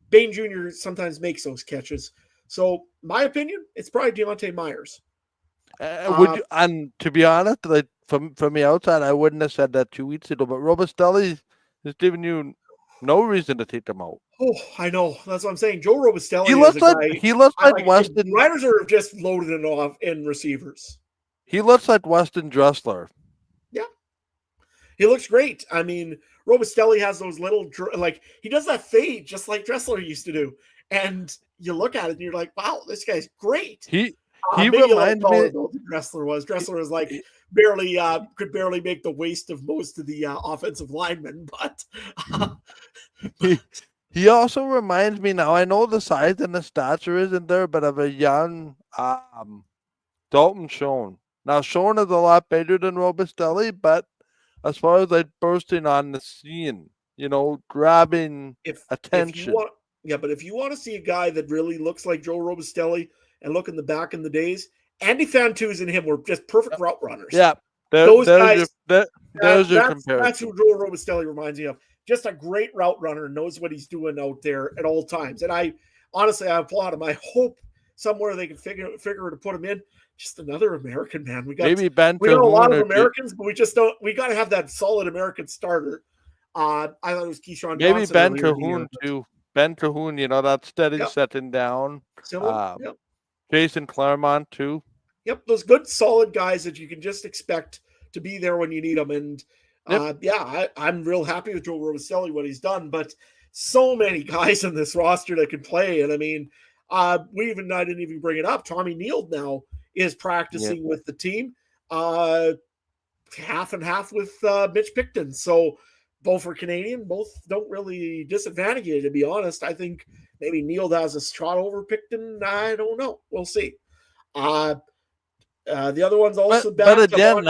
Bain Jr. sometimes makes those catches. So, my opinion, it's probably Deontay Myers. Would you? And to be honest, like from the outside, I wouldn't have said that 2 weeks ago. But Robustelli is giving you no reason to take them out. Oh, I know. That's what I'm saying. Joe Robustelli He is looks a like guy. he looks I like like. Weston. Riders are just loaded it off in receivers. He looks like Weston Dressler. Yeah, he looks great. I mean, Robustelli has those little like he does that fade just like Dressler used to do, and you look at it and you're like, wow, this guy's great. He Maybe a little reminds taller me. than Dressler was. Dressler was like he- could barely make the waist of most of the offensive linemen, but He also reminds me now. I know the size and the stature isn't there, but of a young Dalton Schoen. Now Schoen is a lot bigger than Robustelli, but as far as like bursting on the scene, grabbing attention. But if you want to see a guy that really looks like Joe Robustelli and look in the back in the days, Andy Fantuz and him were just perfect route runners. Yeah, those guys. There's your That's comparison. who Joe Robustelli reminds me of. Just a great route runner, knows what he's doing out there at all times. And I applaud him. I hope somewhere they can figure to put him in. Just another American, man. We got a lot of Americans, but we just don't. We got to have that solid American starter. I thought it was Keyshawn Maybe Johnson. Ben Cahoon too. Ben Cahoon, that steady setting down. Yep. Jason Claremont too. Yep, those good, solid guys that you can just expect to be there when you need them. And I'm real happy with Joe Robustelli, what he's done. But so many guys in this roster that can play. And I mean, I didn't even bring it up. Tommy Neild now is practicing with the team, half and half with Mitch Picton. So both are Canadian. Both don't really disadvantage you, to be honest. I think maybe Neild has a shot over Picton. I don't know. We'll see. The other one's also back. But again,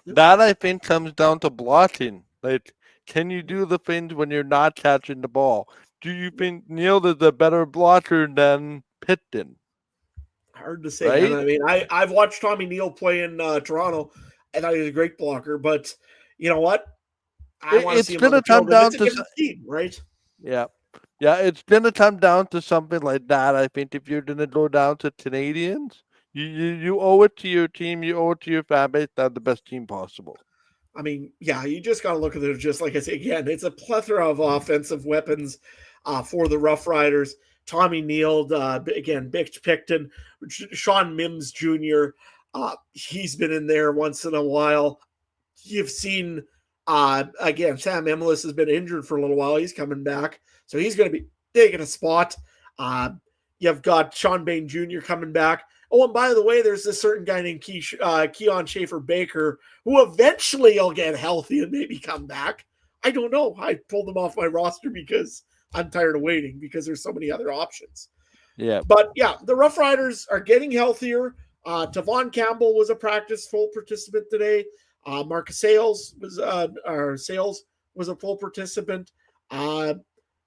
that I think comes down to blocking. Like, can you do the things when you're not catching the ball? Do you think Neild is a better blocker than Picton? Hard to say. Right? And I mean, I've watched Tommy Neild play in Toronto. I thought he was a great blocker, but you know what? I want to see him on the field. It's a different team, right? Yeah. Yeah, it's going to come down to something like that. I think if you're going to go down to Canadians, you owe it to your team, you owe it to your fan base to have the best team possible. I mean, yeah, you just got to look at it just like I say again. It's a plethora of offensive weapons for the Rough Riders. Tommy Neild, again, Mitch Picton, Sean Mims Jr. He's been in there once in a while. You've seen, again, Sam Emilus has been injured for a little while. He's coming back, so he's going to be taking a spot. You've got Sean Bain Jr. coming back. Oh, and by the way, there's this certain guy named Keon Schaefer-Baker who eventually will get healthy and maybe come back. I don't know. I pulled him off my roster because I'm tired of waiting because there's so many other options. Yeah. But, yeah, the Rough Riders are getting healthier. Tavon Campbell was a practice full participant today. Marcus Sales was a full participant.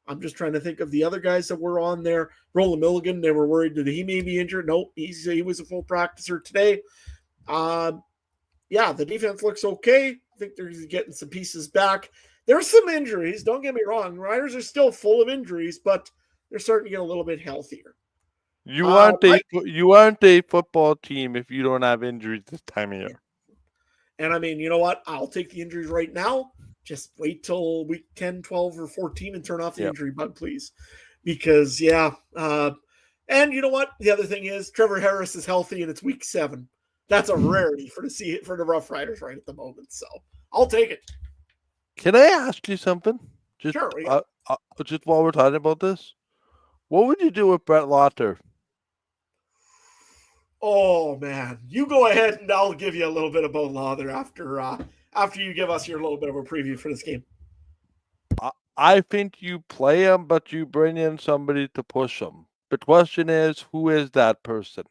I'm just trying to think of the other guys that were on there. Roland Milligan, they were worried that he may be injured. Nope, he was a full practicer today. The defense looks okay. I think they're getting some pieces back. There's some injuries. Don't get me wrong. Riders are still full of injuries, but they're starting to get a little bit healthier. You aren't a football team if you don't have injuries this time of year. And I mean, you know what? I'll take the injuries right now. Just wait till week 10, 12, or 14 and turn off the injury button, please. Because, and you know what? The other thing is Trevor Harris is healthy and it's week 7. That's a rarity for the Rough Riders right at the moment. So I'll take it. Can I ask you something? Sure. Just while we're talking about this, what would you do with Brett Lotter? Oh, man. You go ahead and I'll give you a little bit about Lotter after you give us your little bit of a preview for this game. I think you play him, but you bring in somebody to push him. The question is, who is that person?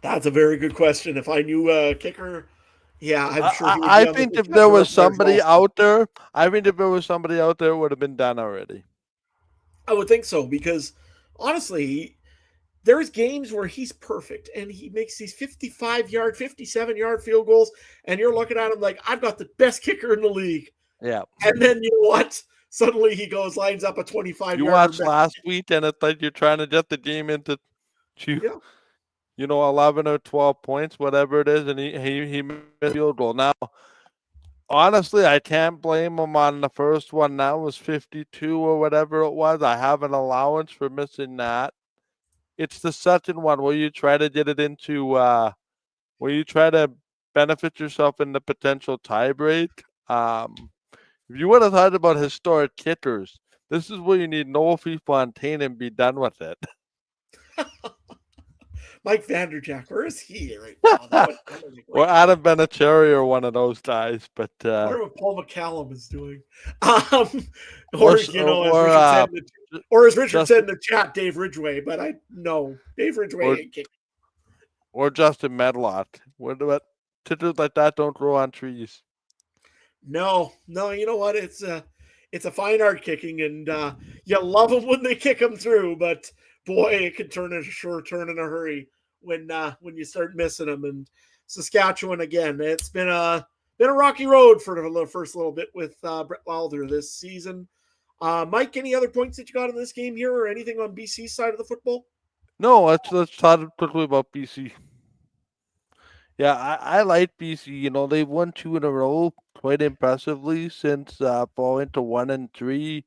That's a very good question. If I knew a kicker, I'm sure he would be I think if there was somebody out there, it would have been done already. I would think so, because honestly, there's games where he's perfect and he makes these 55-yard, 57-yard field goals, and you're looking at him like, I've got the best kicker in the league. Yeah. And then you know what? Suddenly he lines up a You 25-yarder. watched last week, and it's like you're trying to get the game into two, Yeah. 11 or 12 points, whatever it is, and he missed a field goal. Now, honestly, I can't blame him on the first one. That was 52 or whatever it was. I have an allowance for missing that. It's the second one where you try to get it into, where you try to benefit yourself in the potential tiebreak. If you would have thought about historic kickers, this is where you need Noel Fontaine and be done with it. Mike Vanderjack, where is he right now? That was a Or great Adam Vinatieri or one of those guys. But I wonder what Paul McCallum is doing. or, Or as Richard said, as Richard said in the chat, Dave Ridgway. But Dave Ridgway ain't kicking. Or Justin Medlock. What kickers like that don't grow on trees. No. You know what? It's a fine art kicking, and you love them when they kick them through. But boy, it can turn in a hurry when you start missing them. And Saskatchewan again, it's been a rocky road for the first little bit with Brett Wilder this season. Mike, any other points that you got in this game here, or anything on BC's side of the football? No, let's talk quickly about BC. Yeah, I like BC. They've won 2 in a row quite impressively since falling to 1-3.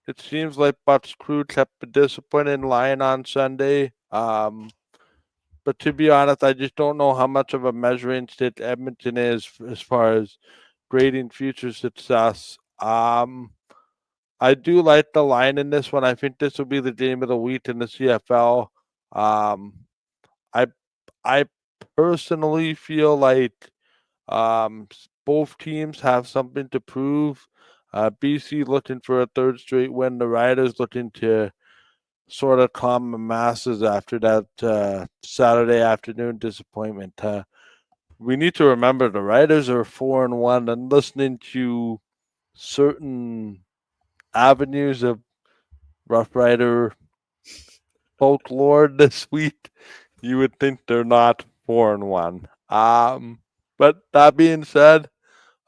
It seems like Buck's crew kept the discipline in line on Sunday. But to be honest, I just don't know how much of a measuring stick Edmonton is as far as grading future success. I do like the line in this one. I think this will be the game of the week in the CFL. I personally feel like both teams have something to prove. BC looking for a third straight win. The Riders looking to sort of calm the masses after that Saturday afternoon disappointment. We need to remember the Riders are 4-1, and listening to certain avenues of Rough Rider folklore this week, you would think they're not 4-1. But that being said,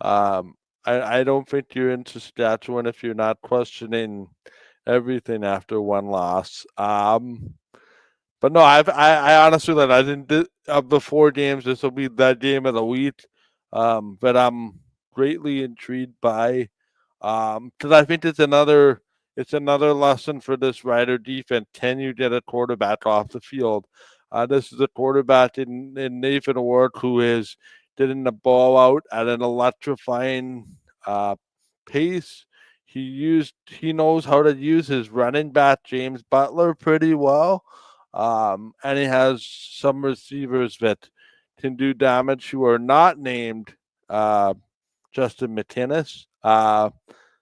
I don't think you're in Saskatchewan if you're not questioning everything after one loss. But no, I honestly like I think of the 4 games, this will be that game of the week. But I'm greatly intrigued by because I think it's another lesson for this Rider defense. Can you get a quarterback off the field? This is a quarterback in Nathan Ward who is getting the ball out at an electrifying pace. He knows how to use his running back James Butler pretty well, and he has some receivers that can do damage who are not named Justin McInnes.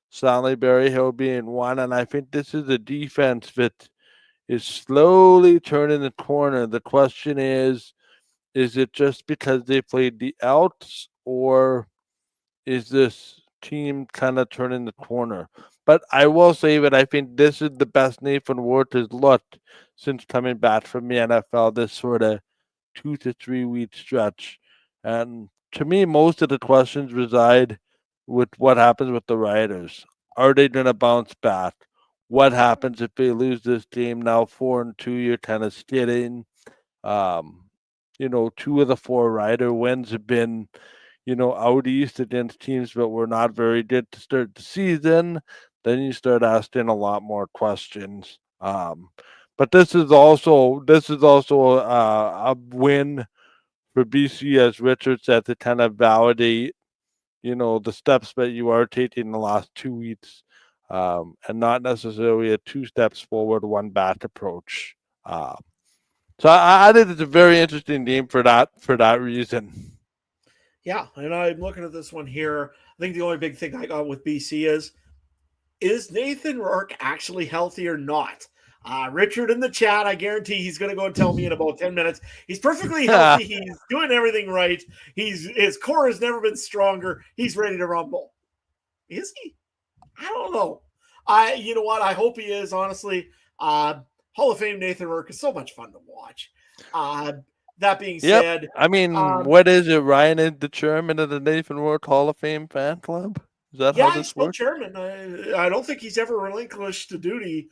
Stanley Berryhill being one, and I think this is a defense that is slowly turning the corner. The question is it just because they played the Elks, or is this team kind of turning the corner? But I will say that I think this is the best Nathan Ward has looked since coming back from the NFL, this sort of 2 to 3 week stretch. And to me, most of the questions reside with what happens with the Riders. Are they going to bounce back? What happens if they lose this game now 4-2? You're kind of skidding. 2 of the 4 Rider wins have been, out east against teams that were not very good to start the season. Then you start asking a lot more questions. But this is also a win for BC, as Richard said, to kind of validate, the steps that you are taking in the last 2 weeks, and not necessarily a 2 steps forward, 1 back approach. So I think it's a very interesting game for that reason. Yeah, and I'm looking at this one here. I think the only big thing I got with BC is Nathan Rourke actually healthy or not? Richard in the chat, I guarantee he's going to go and tell me in about 10 minutes. He's perfectly healthy. He's doing everything right. His core has never been stronger. He's ready to rumble. Is he? I don't know. You know what? I hope he is, honestly. Hall of Fame Nathan Rourke is so much fun to watch. That being said, I mean, what is it? Ryan is the chairman of the Nathan Rourke Hall of Fame fan club. Is that Yeah, how he's this still works? chairman. I don't think he's ever relinquished the duty,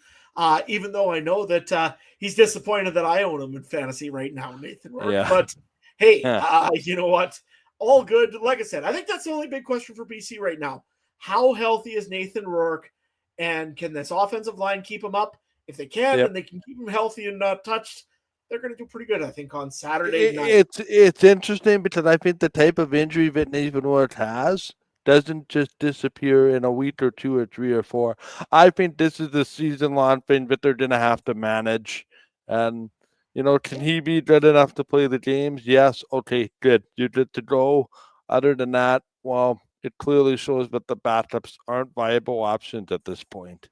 even though I know that he's disappointed that I own him in fantasy right now, Nathan Rourke. Yeah. But hey, Yeah. you know what? All good. Like I said, I think that's the only big question for BC right now. How healthy is Nathan Rourke, and can this offensive line keep him up? If they can, Yep. and they can keep him healthy and not touched, they're going to do pretty good, I think, on Saturday night. It's interesting because I think the type of injury that Nathan Ward has doesn't just disappear in a week or two or three or four. I think this is the season long thing that they're gonna have to manage. And can he be good enough to play the games? Yes. Okay, good. You're good to go. Other than that, well, it clearly shows that the backups aren't viable options at this point.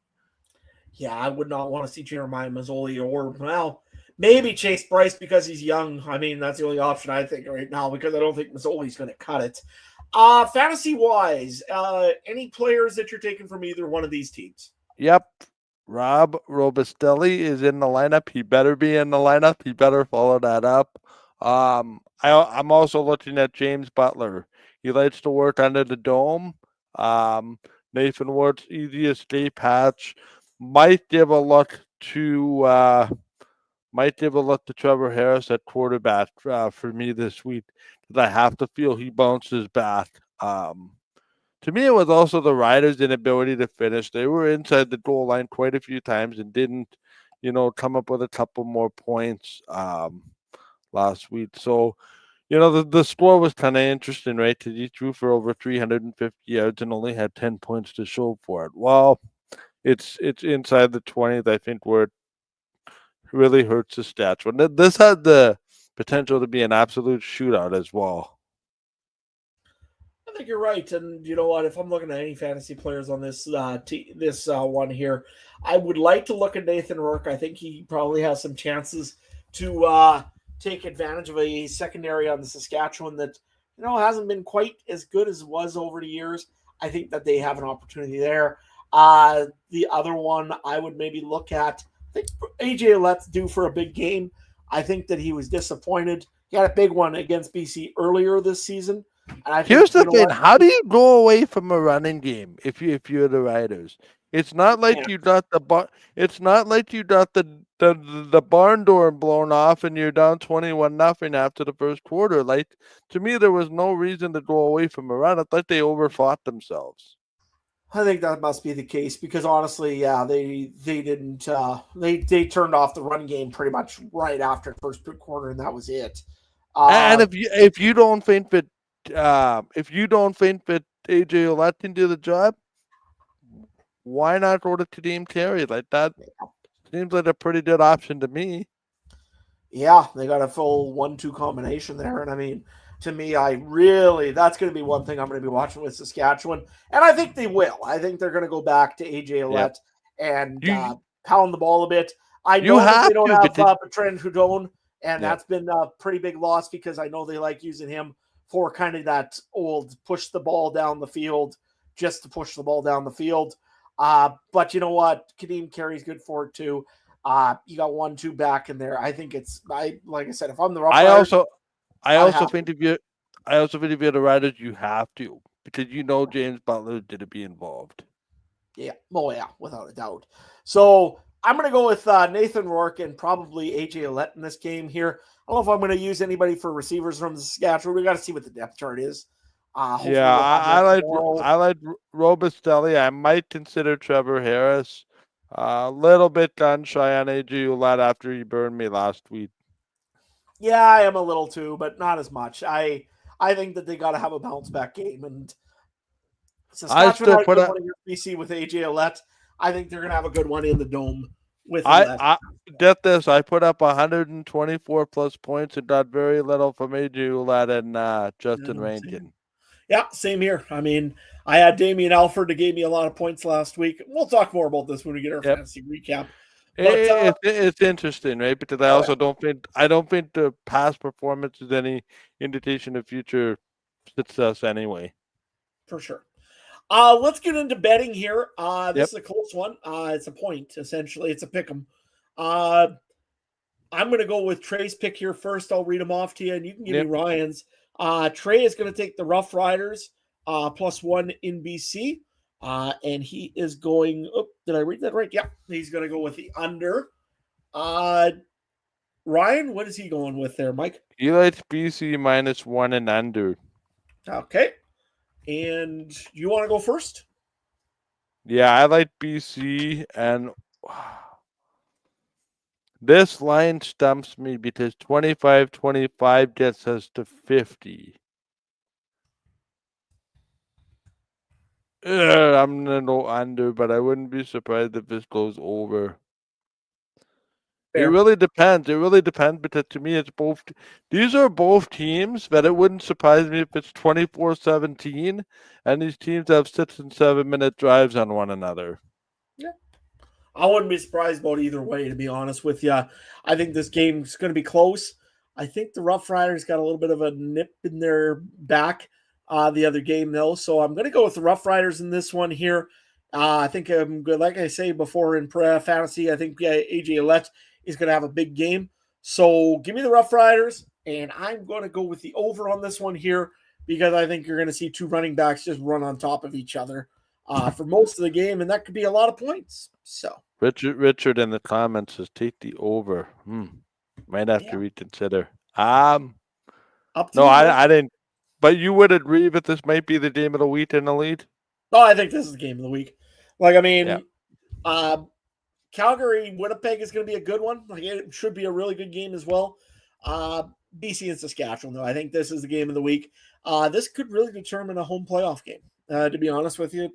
Yeah, I would not want to see Jeremiah Mazzoli or, well, maybe Chase Bryce because he's young. I mean, that's the only option I think right now because I don't think Mazzoli's going to cut it. Fantasy wise, any players that you're taking from either one of these teams? Yep. Rob Robustelli is in the lineup. He better be in the lineup. He better follow that up. I'm also looking at James Butler. He likes to work under the dome. Um, Nathan Ward's easy escape hatch might give a look to Trevor Harris at quarterback for me this week. Because I have to feel he bounces back. To me, it was also the Riders' inability to finish. They were inside the goal line quite a few times and didn't, come up with a couple more points last week. So, the score was kind of interesting, right? Because he threw for over 350 yards and only had 10 points to show for it. Well, it's inside the 20th, I think, where it really hurts the stats. But this had the potential to be an absolute shootout as well. I think you're right, and you know what? If I'm looking at any fantasy players on this one here, I would like to look at Nathan Rourke. I think he probably has some chances to take advantage of a secondary on the Saskatchewan that hasn't been quite as good as it was over the years. I think that they have an opportunity there. The other one I would maybe look at, I think AJ Alouettes due for a big game. I think that he was disappointed. He had a big one against BC earlier this season. And I think, Here's the thing: how do you go away from a running game if you're the Riders? It's not like you got the It's not like you got the barn door blown off and you're down 21-0 after the first quarter. Like, to me, there was no reason to go away from a run. I thought they overfought themselves. I think that must be the case because honestly, yeah, they didn't they turned off the run game pretty much right after the first quarter, and that was it. And if you don't think that AJ Ouellette can do the job, why not go to Kadeem Carey? Like, that seems like a pretty good option to me. Yeah, they got a full 1-2 combination there, and I mean, to me, that's going to be one thing I'm going to be watching with Saskatchewan, and I think they will. I think they're going to go back to AJ Ouellette and pound the ball a bit. I know that they don't have Bertrand Hudon, and that's been a pretty big loss because I know they like using him for kind of that old push the ball down the field, just to push the ball down the field. But you know what? Kadeem Carey's good for it too. You got 1-2 back in there. I think like I said, if I'm the Rough Riders, I also think if you're the Riders, you have to, because James Butler didn't be involved. Yeah. Oh yeah, without a doubt. So I'm going to go with Nathan Rourke and probably AJ Ouellette in this game here. I don't know if I'm going to use anybody for receivers from the Saskatchewan. We got to see what the depth chart is. I like Robustelli. I might consider Trevor Harris. A little bit gun shy on AJ Ouellette after he burned me last week. Yeah, I am a little too, but not as much. I think that they got to have a bounce back game, and Saskatchewan had a good one against BC with AJ Ouellette. I think they're going to have a good one in the dome with Ouellette. I get this. I put up 124 plus points and got very little from AJ Ouellette and Justin Rankin. Yeah, same here. I mean, I had Damian Alford that gave me a lot of points last week. We'll talk more about this when we get our fantasy recap. But it's interesting, right? Because I don't think the past performance is any indication of future success anyway. For sure. Let's get into betting here. This is a close one. It's a point, essentially. It's a pick 'em. I'm going to go with Trey's pick here first. I'll read them off to you, and you can give me Ryan's. Trey is going to take the Rough Riders +1 in BC. And he is going, did I read that right? Yeah, he's going to go with the under. Ryan, what is he going with there, Mike? He likes BC -1 and under. Okay. And you want to go first? Yeah, I like BC, and this line stumps me because 25-25 gets us to 50. I'm going to go under, but I wouldn't be surprised if this goes over. Fair. It really depends. It really depends because to me, it's both. These are both teams that it wouldn't surprise me if it's 24-17, and these teams have 6 and 7 minute drives on one another. Yeah. I wouldn't be surprised about either way, to be honest with you. I think this game's going to be close. I think the Rough Riders got a little bit of a nip in their back the other game, though. So I'm going to go with the Rough Riders in this one here. I think I'm good. Like I say before in fantasy, I think AJ Alouettes is going to have a big game. So give me the Rough Riders, and I'm going to go with the over on this one here because I think you're going to see two running backs just run on top of each other for most of the game, and that could be a lot of points. So Richard in the comments says take the over. Might have to reconsider. I didn't. But you would agree that this might be the game of the week in the league? Oh, I think this is the game of the week. Like, I mean, Calgary, Winnipeg is going to be a good one. Like, it should be a really good game as well. BC and Saskatchewan, though, I think this is the game of the week. This could really determine a home playoff game, to be honest with you,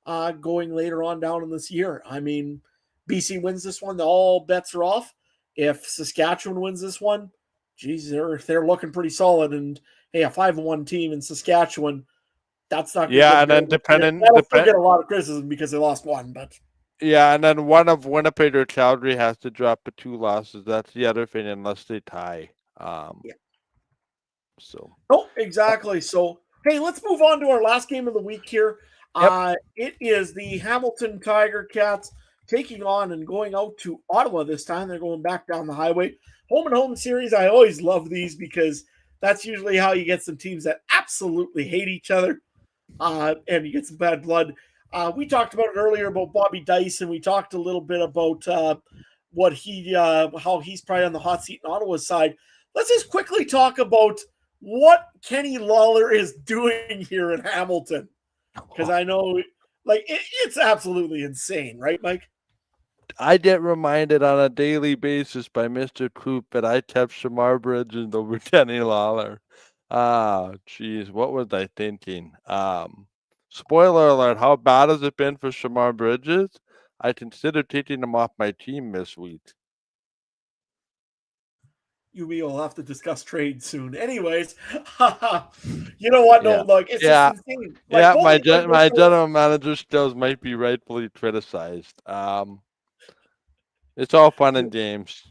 going later on down in this year. I mean, BC wins this one, all bets are off. If Saskatchewan wins this one, geez, they're looking pretty solid. And, hey, a 5-1 team in Saskatchewan, that's not good. Yeah, and then they'll get a lot of criticism because they lost one, but yeah, and then one of Winnipeg or Calgary has to drop the 2 losses. That's the other thing, unless they tie. So. Oh, exactly. So, hey, let's move on to our last game of the week here. Yep. It is the Hamilton Tiger Cats taking on and going out to Ottawa this time. They're going back down the highway. Home and home series. I always love these because that's usually how you get some teams that absolutely hate each other. And you get some bad blood. We talked about it earlier about Bobby Dice, and we talked a little bit about how he's probably on the hot seat in Ottawa's side. Let's just quickly talk about what Kenny Lawler is doing here in Hamilton, because I know, like, it's absolutely insane, right, Mike? I get reminded on a daily basis by Mr. Coop that I kept Shamar Bridges over Kenny Lawler. Geez, what was I thinking? Spoiler alert, how bad has it been for Shamar Bridges? I consider taking him off my team this week. We will have to discuss trade soon. Anyways, you know what? No, look, it's just insane. Like, my general manager skills might be rightfully criticized. It's all fun and games.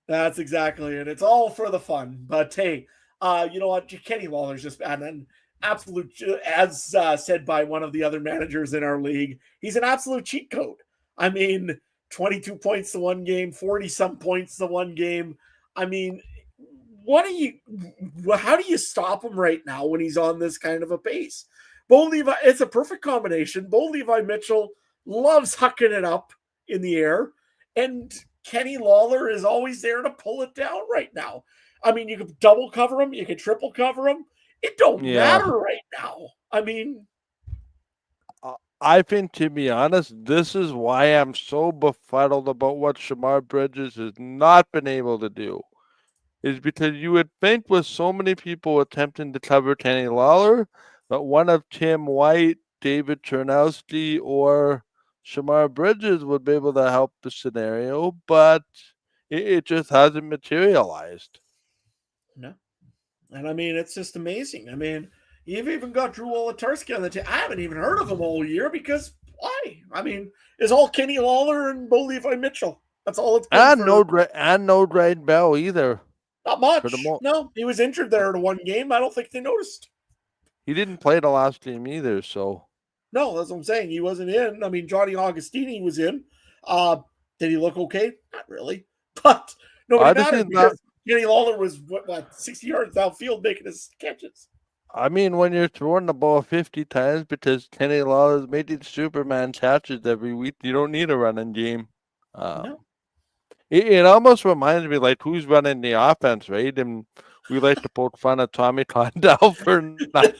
That's exactly it. It's all for the fun. But hey, you know what? Kenny Lawler's just an absolute, as said by one of the other managers in our league, he's an absolute cheat code. I mean, 22 points to one game, 40-some points to one game. I mean, how do you stop him right now when he's on this kind of a pace? Bo Levi, it's a perfect combination. Bo Levi Mitchell loves hucking it up in the air, and Kenny Lawler is always there to pull it down right now. I mean, you could double cover him, you could triple cover him. It don't matter right now. I mean, I think, to be honest, this is why I'm so befuddled about what Shamar Bridges has not been able to do. Is because you would think with so many people attempting to cover Kenny Lawler, that one of Tim White, David Chernowski, or Shamar Bridges would be able to help the scenario, but it just hasn't materialized. No. And I mean, it's just amazing. I mean, you've even got Drew Wolodarski on the team. I haven't even heard of him all year because why? I mean, it's all Kenny Lawler and Bo Levi Mitchell. That's all it's been. And no Drayden Bell either. Not much. No, he was injured there in one game. I don't think they noticed. He didn't play the last game either, so. No, that's what I'm saying. He wasn't in. I mean, Johnny Augustini was in. Did he look okay? Not really. But nobody mattered because Kenny Lawler was, what 60 yards downfield making his catches. I mean, when you're throwing the ball 50 times because Kenny Lawler's making Superman catches every week, you don't need a running game. No. It almost reminds me like who's running the offense, right? And we like to poke fun at Tommy Condell for not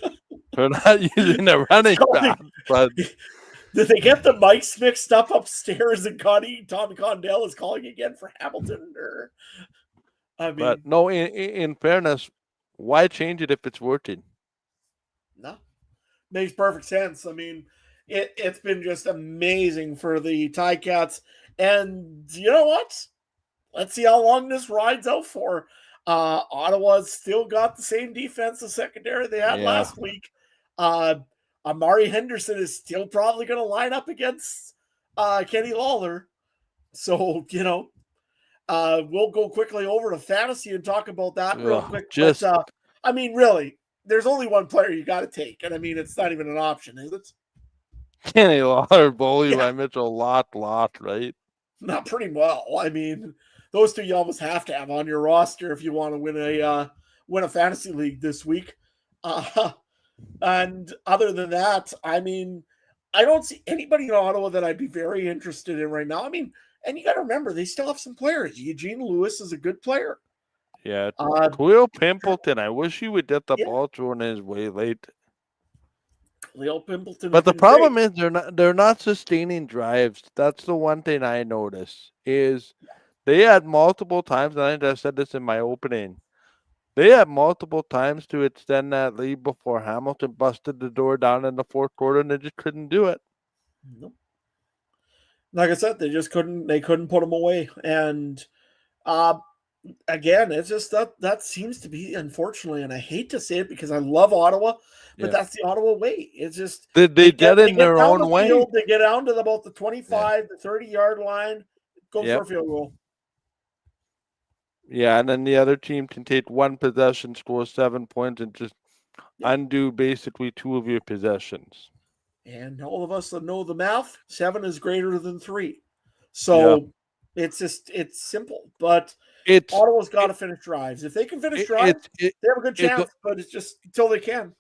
using a running back, but Did they get the mics mixed up upstairs and Tommy Condell is calling again for Hamilton? Or I mean, no. In fairness, why change it if it's working? no, makes perfect sense. I mean, it's been just amazing for the Ticats, and you know what? Let's see how long this rides out for. Ottawa's still got the same defensive secondary they had Yeah. last week. Amari Henderson is still probably going to line up against Kenny Lawler. So, we'll go quickly over to fantasy and talk about that real quick. Just But, I mean, really, there's only one player you got to take. And I mean, it's not even an option, is it? Kenny Lawler, bully by Mitchell, lot, right? Not pretty well. I mean, those two you almost have to have on your roster if you want to win a fantasy league this week. And other than that, I mean, I don't see anybody in Ottawa that I'd be very interested in right now. I mean, and you got to remember they still have some players. Eugene Lewis is a good player. Yeah, Khalil Pimpleton. I wish he would get the ball thrown his way late. Khalil Pimpleton, but the problem is they're not sustaining drives. That's the one thing I notice is they had multiple times, and I think I said this in my opening. They had multiple times to extend that lead before Hamilton busted the door down in the fourth quarter, and they just couldn't do it. Nope. Like I said, they just couldn't. They couldn't put them away, and again, it's just that seems to be, unfortunately, and I hate to say it because I love Ottawa, but that's the Ottawa way. It's just they get in their own way. They get down to about the 25, the 30-yard line, go for a field goal. Yeah, and then the other team can take one possession, score 7 points, and just undo basically two of your possessions. And all of us that know the math, 7 is greater than 3. So it's simple. But Ottawa's got to finish drives. If they can finish drives, they have a good chance, but it's just until they can.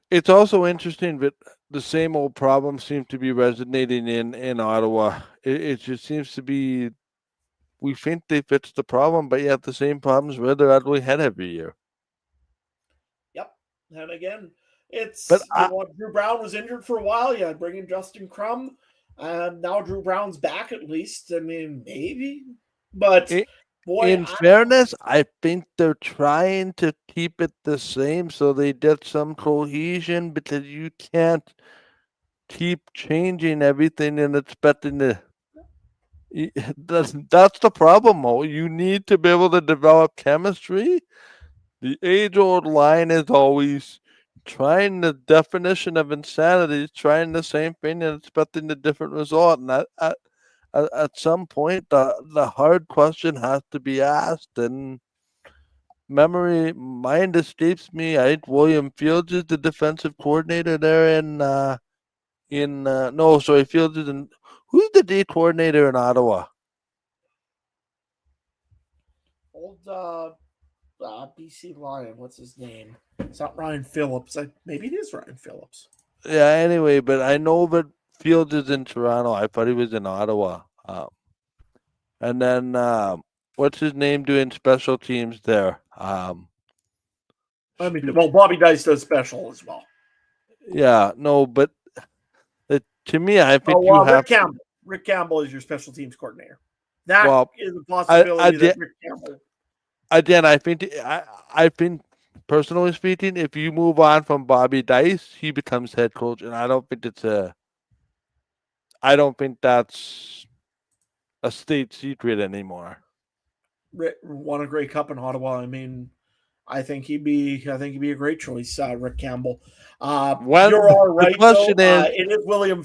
It's also interesting that the same old problem seems to be resonating in Ottawa. It just seems to be we think they fixed the problem, but yet the same problems rear their ugly head every year. Yep. And again, Drew Brown was injured for a while. Yeah, bringing Justin Crum. Now Drew Brown's back at least. I mean, maybe. But in fairness, I think they're trying to keep it the same so they get some cohesion because you can't keep changing everything and expecting to. That's the problem, Mo. You need to be able to develop chemistry. The age-old line is always trying the definition of insanity, trying the same thing and expecting a different result. And at some point, the hard question has to be asked. And mind escapes me. I think William Fields is the defensive coordinator there Fields is in. Who's the D coordinator in Ottawa? Old BC Lion. What's his name? It's not Ryan Phillips. Maybe it is Ryan Phillips. Yeah. Anyway, but I know that Fields is in Toronto. I thought he was in Ottawa. And then what's his name doing special teams there? Bobby Dice does special as well. Yeah. No, but to me, I think Rick Campbell is your special teams coordinator. That is a possibility that Rick Campbell. Again, I think personally speaking, if you move on from Bobby Dice, he becomes head coach, and I don't think that's a state secret anymore. Rick won a Grey Cup in Ottawa. I mean, I think he'd be a great choice, Rick Campbell. You're all right, though. It is William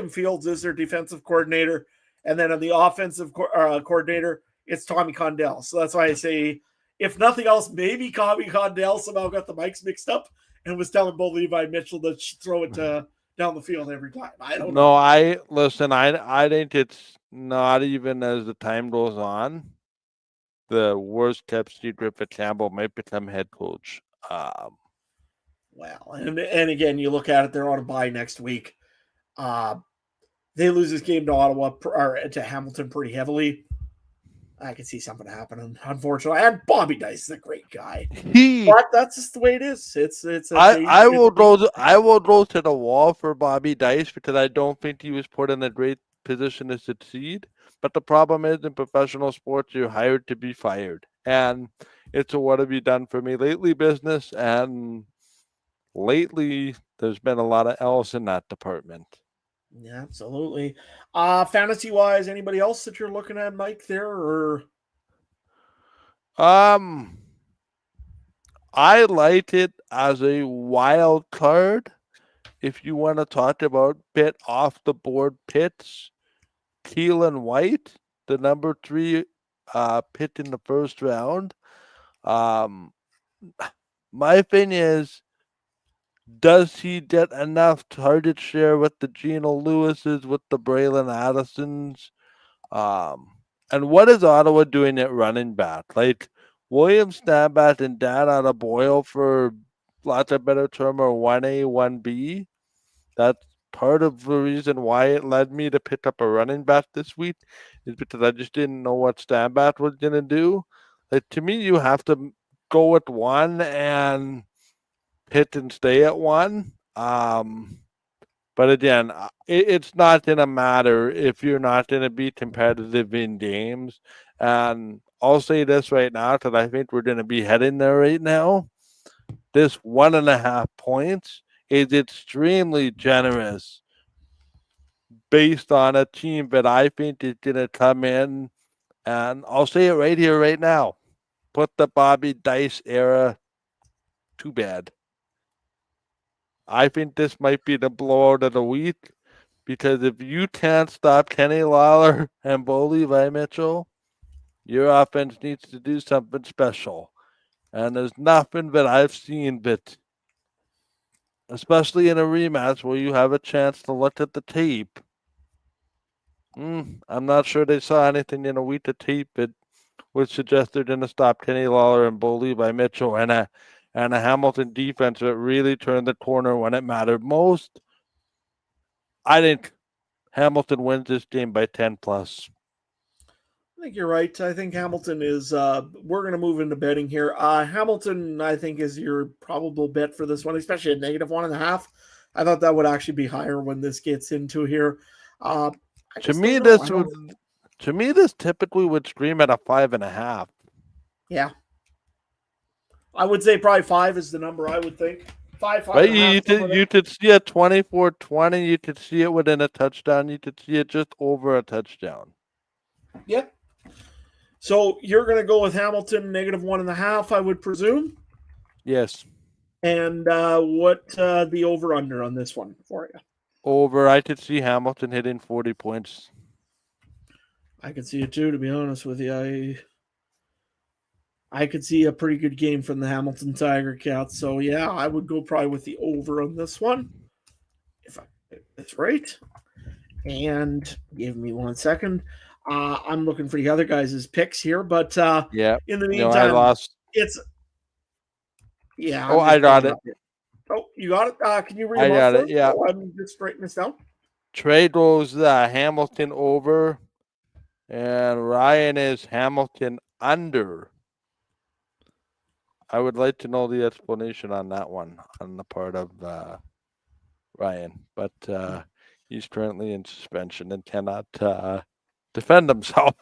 Fields is their defensive coordinator, and then on the offensive coordinator, it's Tommy Condell. So that's why I say, if nothing else, maybe Tommy Condell somehow got the mics mixed up and was telling Bo Levi Mitchell to throw it down the field every time. I don't know. No, I think it's not even as the time goes on. The worst kept secret for Campbell might become head coach. Well, and again, you look at it, they're on a bye next week. They lose this game to Ottawa or to Hamilton pretty heavily. I can see something happening, unfortunately. And Bobby Dice is a great guy, but that's just the way it is. I will go to the wall for Bobby Dice because I don't think he was put in a great position to succeed. But the problem is, in professional sports, you're hired to be fired, and it's a what have you done for me lately business. And lately, there's been a lot of L's in that department. Yeah, absolutely. Fantasy wise, anybody else that you're looking at, Mike? There or I liked it as a wild card. If you want to talk about bit off the board pits, Keelan White, the number 3 pit in the first round. My thing is, does he get enough target share with the Geno Lewises, with the Braylon Addisons? And what is Ottawa doing at running back? Like, William Stambat and Dan Boyle, for lack of a better term, are 1A, 1B. That's part of the reason why it led me to pick up a running back this week, is because I just didn't know what Stambat was going to do. Like, to me, you have to go with one and hit and stay at one. But again, it's not going to matter if you're not going to be competitive in games. And I'll say this right now, because I think we're going to be heading there right now. This 1.5 points is extremely generous based on a team that I think is going to come in, and I'll say it right here, right now, put the Bobby Dice era to bed. I think this might be the blowout of the week, because if you can't stop Kenny Lawler and Bo Levi Mitchell, your offense needs to do something special. And there's nothing that I've seen that, especially in a rematch where you have a chance to look at the tape. I'm not sure they saw anything in a week of tape that would suggest they're going to stop Kenny Lawler and Bo Levi Mitchell and a Hamilton defense that really turned the corner when it mattered most. I think Hamilton wins this game by 10 plus. I think you're right. I think Hamilton is, we're going to move into betting here. Hamilton, I think, is your probable bet for this one, especially at -1.5. I thought that would actually be higher when this gets into here. To me, this typically would scream at a 5.5. Yeah. I would say probably 5 is the number I would think. 5, 5. But you could see a 24-20. You could see it within a touchdown. You could see it just over a touchdown. Yep. So you're going to go with Hamilton -1.5, I would presume? Yes. And what the over-under on this one for you? Over. I could see Hamilton hitting 40 points. I could see it too, to be honest with you. I could see a pretty good game from the Hamilton Tiger Cats. So, yeah, I would go probably with the over on this one, if that's right. And give me 1 second. I'm looking for the other guys' picks here, but in the meantime, I lost. I got it. Oh, you got it? Can you read I got it, yeah. Oh, I'm just writing this down. Trey goes Hamilton over, and Ryan is Hamilton under. I would like to know the explanation on that one on the part of Ryan, but he's currently in suspension and cannot defend himself.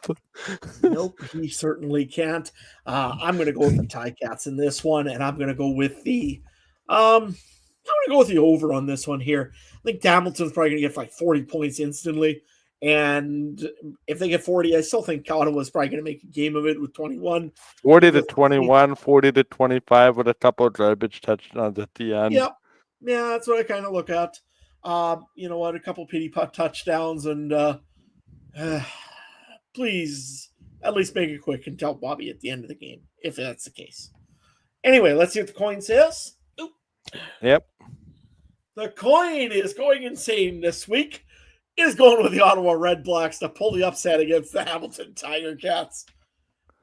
Nope, he certainly can't. I'm going to go with the Ticats in this one, and I'm going to go with the over on this one here. I think Hamilton's probably going to get like 40 points instantly. And if they get 40, I still think Ottawa's probably going to make a game of it with 21. 40-21, 40-25 with a couple of garbage touchdowns at the end. Yep. Yeah, that's what I kind of look at. You know what? A couple pity putt touchdowns, and please at least make it quick and tell Bobby at the end of the game, if that's the case. Anyway, let's see what the coin says. Oop. Yep. The coin is going insane this week. Is going with the Ottawa Red Blacks to pull the upset against the Hamilton Tiger Cats.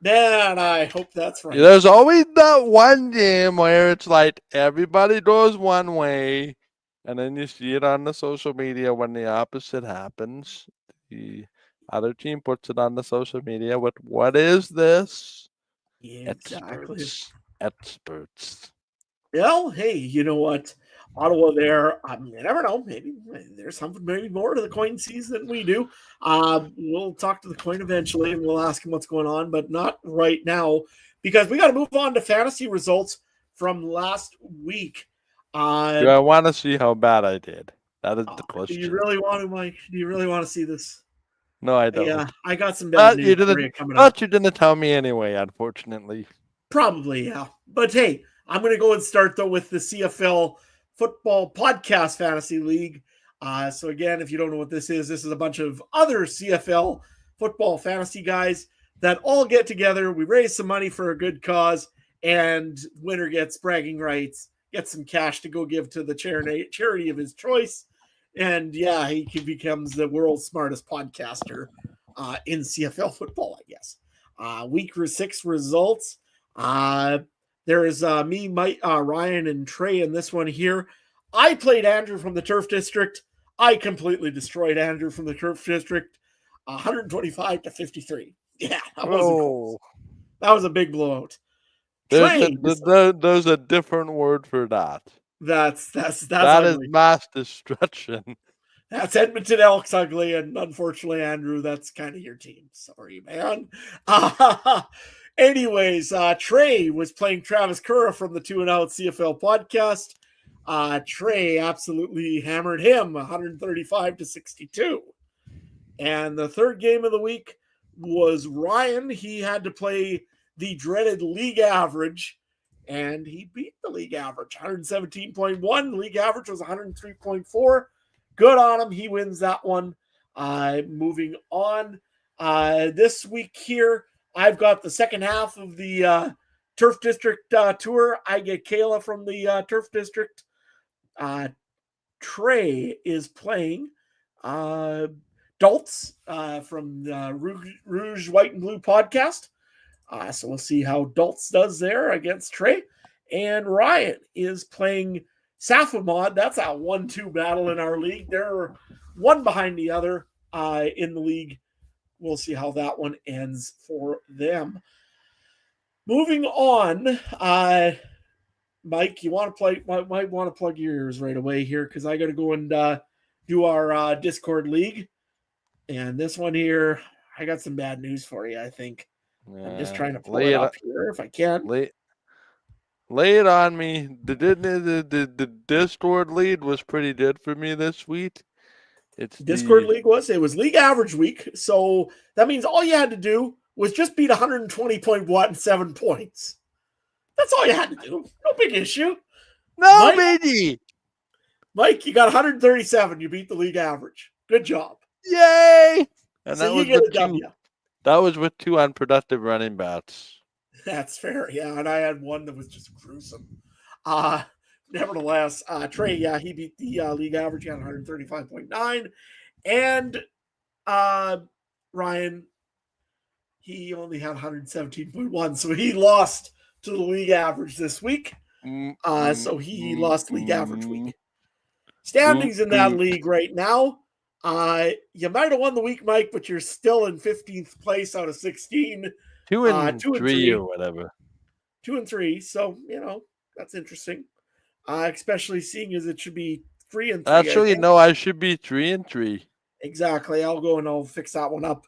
Man, I hope that's right. There's always that one game where it's like everybody goes one way, and then you see it on the social media when the opposite happens. The other team puts it on the social media with, what is this? Yeah, exactly. Experts. Well, hey, you know what? Ottawa there, you never know. Maybe there's something maybe more to the coin season than we do. We'll talk to the coin eventually and we'll ask him what's going on, but not right now because we got to move on to fantasy results from last week. Do I want to see how bad I did? That is the question. Do you really want to, Mike? Do you really want to see this? No, I don't. Yeah, I got some bad news for you coming up. But you didn't tell me anyway, unfortunately. Probably, yeah. But hey, I'm going to go and start, though, with the CFL Football Podcast Fantasy League. So, again, if you don't know what this is a bunch of other CFL football fantasy guys that all get together. We raise some money for a good cause, and winner gets bragging rights, gets some cash to go give to the charity of his choice. And, yeah, he becomes the world's smartest podcaster in CFL football, I guess. Week 6 results. There is me, Mike, Ryan, and Trey in this one here. I played Andrew from the Turf District. I completely destroyed Andrew from the Turf District, 125-53. Yeah, that wasn't close. That was a big blowout. There's a different word for that. That is mass destruction. That's Edmonton Elks ugly, and unfortunately, Andrew, that's kind of your team. Sorry, man. Anyways, Trey was playing Travis Curra from the 2 and Out CFL podcast. Trey absolutely hammered him 135-62. And the third game of the week was Ryan. He had to play the dreaded league average, and he beat the league average 117.1. League average was 103.4. Good on him. He wins that one. Moving on. This week here, I've got the second half of the Turf District tour. I get Kayla from the Turf District. Trey is playing Daltz from the Rouge, White, and Blue podcast. So we'll see how Daltz does there against Trey. And Ryan is playing Safamod. That's a 1-2 battle in our league. They're one behind the other in the league. We'll see how that one ends for them. Moving on, Mike, you want to might want to plug your ears right away here because I got to go and do our Discord league. And this one here, I got some bad news for you, I think. I'm just trying to pull it up here if I can. Lay it on me. The Discord lead was pretty good for me this week. League was league average week. So that means all you had to do was just beat 120.17 points. That's all you had to do. No big issue. No biggie. Mike, you got 137. You beat the league average. Good job. Yay! And so you get a W. That was with 2 unproductive running backs. That's fair. Yeah, and I had one that was just gruesome. Nevertheless, Trey, he beat the league average. He had 135.9. And Ryan, he only had 117.1. So he lost to the league average this week. So he lost league average week. Standings in that league right now. You might have won the week, Mike, but you're still in 15th place out of 16. 2 and 3 or whatever. 2 and 3. So, that's interesting. Especially seeing as it should be 3 and 3. Actually, no, I should be 3 and 3. Exactly. I'll go and I'll fix that one up.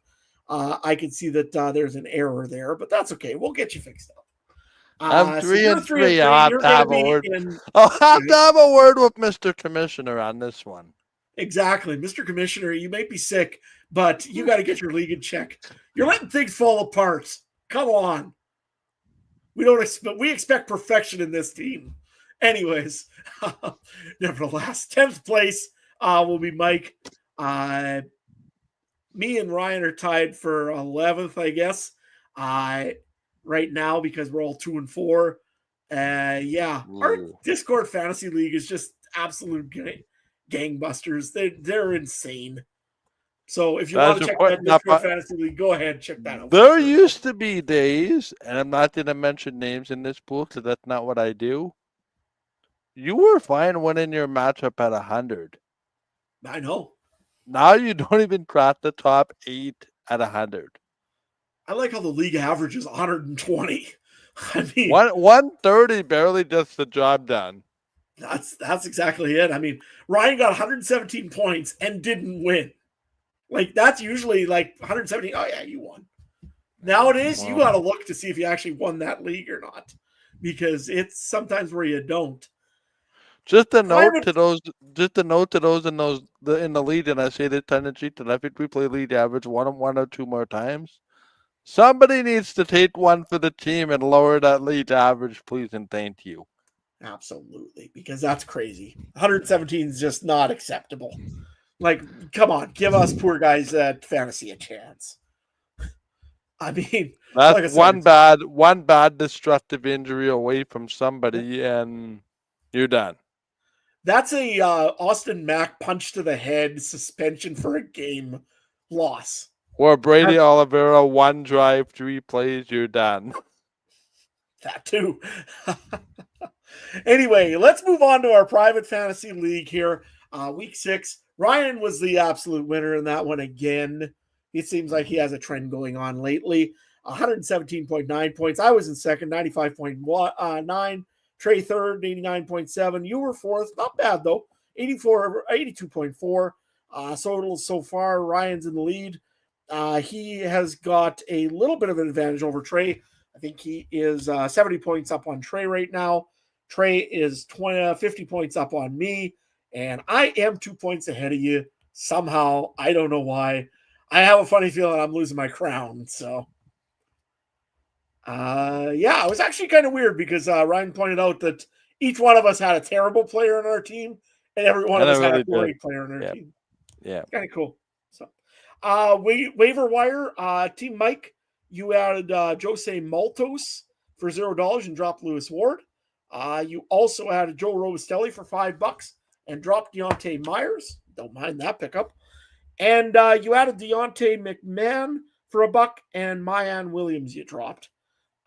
I can see that there's an error there, but that's okay. We'll get you fixed up. I'm 3 and 3. I'll have to have a word. I'll have to have a word with Mr. Commissioner on this one. Exactly. Mr. Commissioner, you may be sick, but you got to get your league in check. You're letting things fall apart. Come on. We expect perfection in this team. Anyways, nevertheless, 10th place will be Mike. Me and Ryan are tied for 11th, I guess, right now because we're all 2 and 4. Our Discord Fantasy League is just absolute gangbusters. They're insane. So if you want That's to check that important. Discord Fantasy League, go ahead, check that out. There used to be days, and I'm not going to mention names in this pool because that's not what I do. You were fine winning your matchup at 100. I know. Now you don't even crack the top 8 at 100. I like how the league average is 120. I mean, 130 barely gets the job done. That's exactly it. I mean, Ryan got 117 points and didn't win. Like, that's usually like 117. Oh, yeah, you won. Nowadays, you got to look to see if you actually won that league or not, because it's sometimes where you don't. Just a note to those in the lead, and I say this tongue in cheek, and I think we play league average one or two more times. Somebody needs to take one for the team and lower that league average, please, and thank you. Absolutely, because that's crazy. 117 is just not acceptable. Like, come on, give us poor guys at fantasy a chance. I mean, that's like one bad destructive injury away from somebody, and you're done. That's a Austin Mack punch to the head, suspension for a game, loss. Or Brady Oliveira, 1 drive, 3 plays, you're done. That too. Anyway, let's move on to our private fantasy league here. Week 6. Ryan was the absolute winner in that one again. It seems like he has a trend going on lately. 117.9 points. I was in second, 95.9. Trey third, 89.7. You were fourth. Not bad, though. 82.4. Totals so far, Ryan's in the lead. He has got a little bit of an advantage over Trey. I think he is 70 points up on Trey right now. Trey is 50 points up on me. And I am 2 points ahead of you somehow. I don't know why. I have a funny feeling I'm losing my crown. So, yeah, it was actually kind of weird because Ryan pointed out that each one of us had a terrible player on our team, and every one of us had a great player on our team. Yeah. Kind of cool. So, waiver wire, Team Mike, you added Jose Maltos for $0 and dropped Lewis Ward. You also added Joe Robustelli for $5 and dropped Deontay Myers. Don't mind that pickup. And you added Deontay McMahon for $1 and Mayan Williams you dropped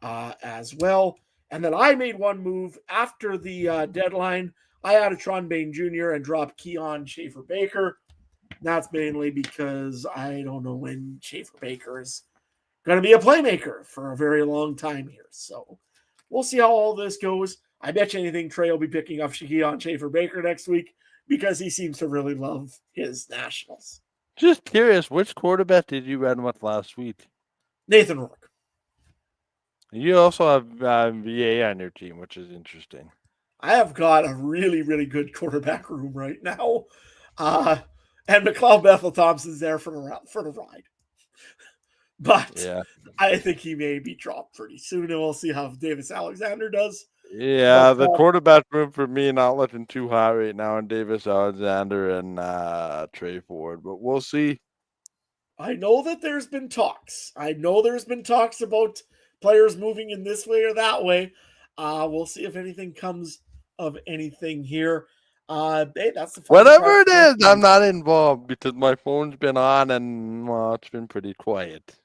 as well. And then I made one move after the deadline. I added Tron Bain Jr. and dropped Keon Schaefer-Baker. That's mainly because I don't know when Schaefer-Baker is going to be a playmaker for a very long time here. So we'll see how all this goes. I bet you anything Trey will be picking up Keon Schaefer-Baker next week because he seems to really love his Nationals. Just curious, which quarterback did you run with last week? Nathan Rourke. You also have VA on your team, which is interesting. I have got a really, really good quarterback room right now. And McLeod Bethel Thompson's there for the ride. But yeah. I think he may be dropped pretty soon, and we'll see how Davis Alexander does. Yeah, the quarterback room for me not looking too high right now, and Davis Alexander and Trey Ford, but we'll see. I know that there's been talks. About players moving in this way or that way. We'll see if anything comes of anything here. Hey, that's the whatever it is. I'm not involved because my phone's been on and it's been pretty quiet.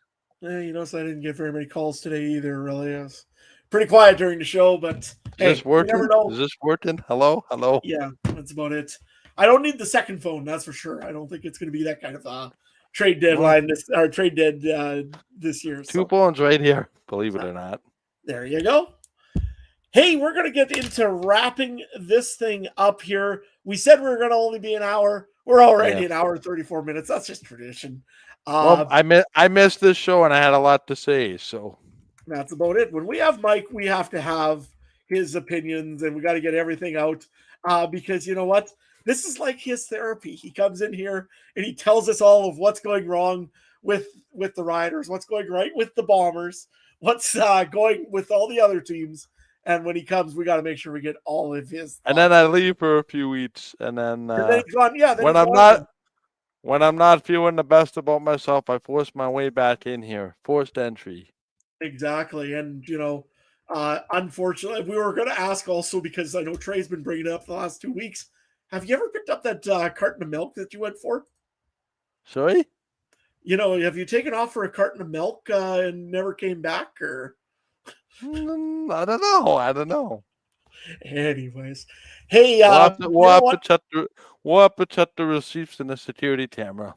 So I didn't get very many calls today either. Really, it was pretty quiet during the show. But is this working? You never know. Is this working? Hello. Yeah, that's about it. I don't need the second phone. That's for sure. I don't think it's going to be that kind of trade deadline this year. Two phones right here. Believe it or not. There you go. Hey, we're going to get into wrapping this thing up here. We said we were going to only be an hour. We're already an hour and 34 minutes. That's just tradition. Well, I missed this show and I had a lot to say. So that's about it. When we have Mike, we have to have his opinions and we got to get everything out because you know what? This is like his therapy. He comes in here and he tells us all of what's going wrong with the Riders, what's going right with the Bombers, what's going with all the other teams. And when he comes, we got to make sure we get all of his thoughts. And then I leave for a few weeks, and then he's gone. Yeah, when I'm not feeling the best about myself, I force my way back in here. Forced entry. Exactly, and unfortunately, we were going to ask also because I know Trey's been bringing it up the last 2 weeks. Have you ever picked up that carton of milk that you went for? Sorry? have you taken off for a carton of milk and never came back? Or I don't know. I don't know. anyways, hey, We'll you know have to what? check the receipts in the security camera.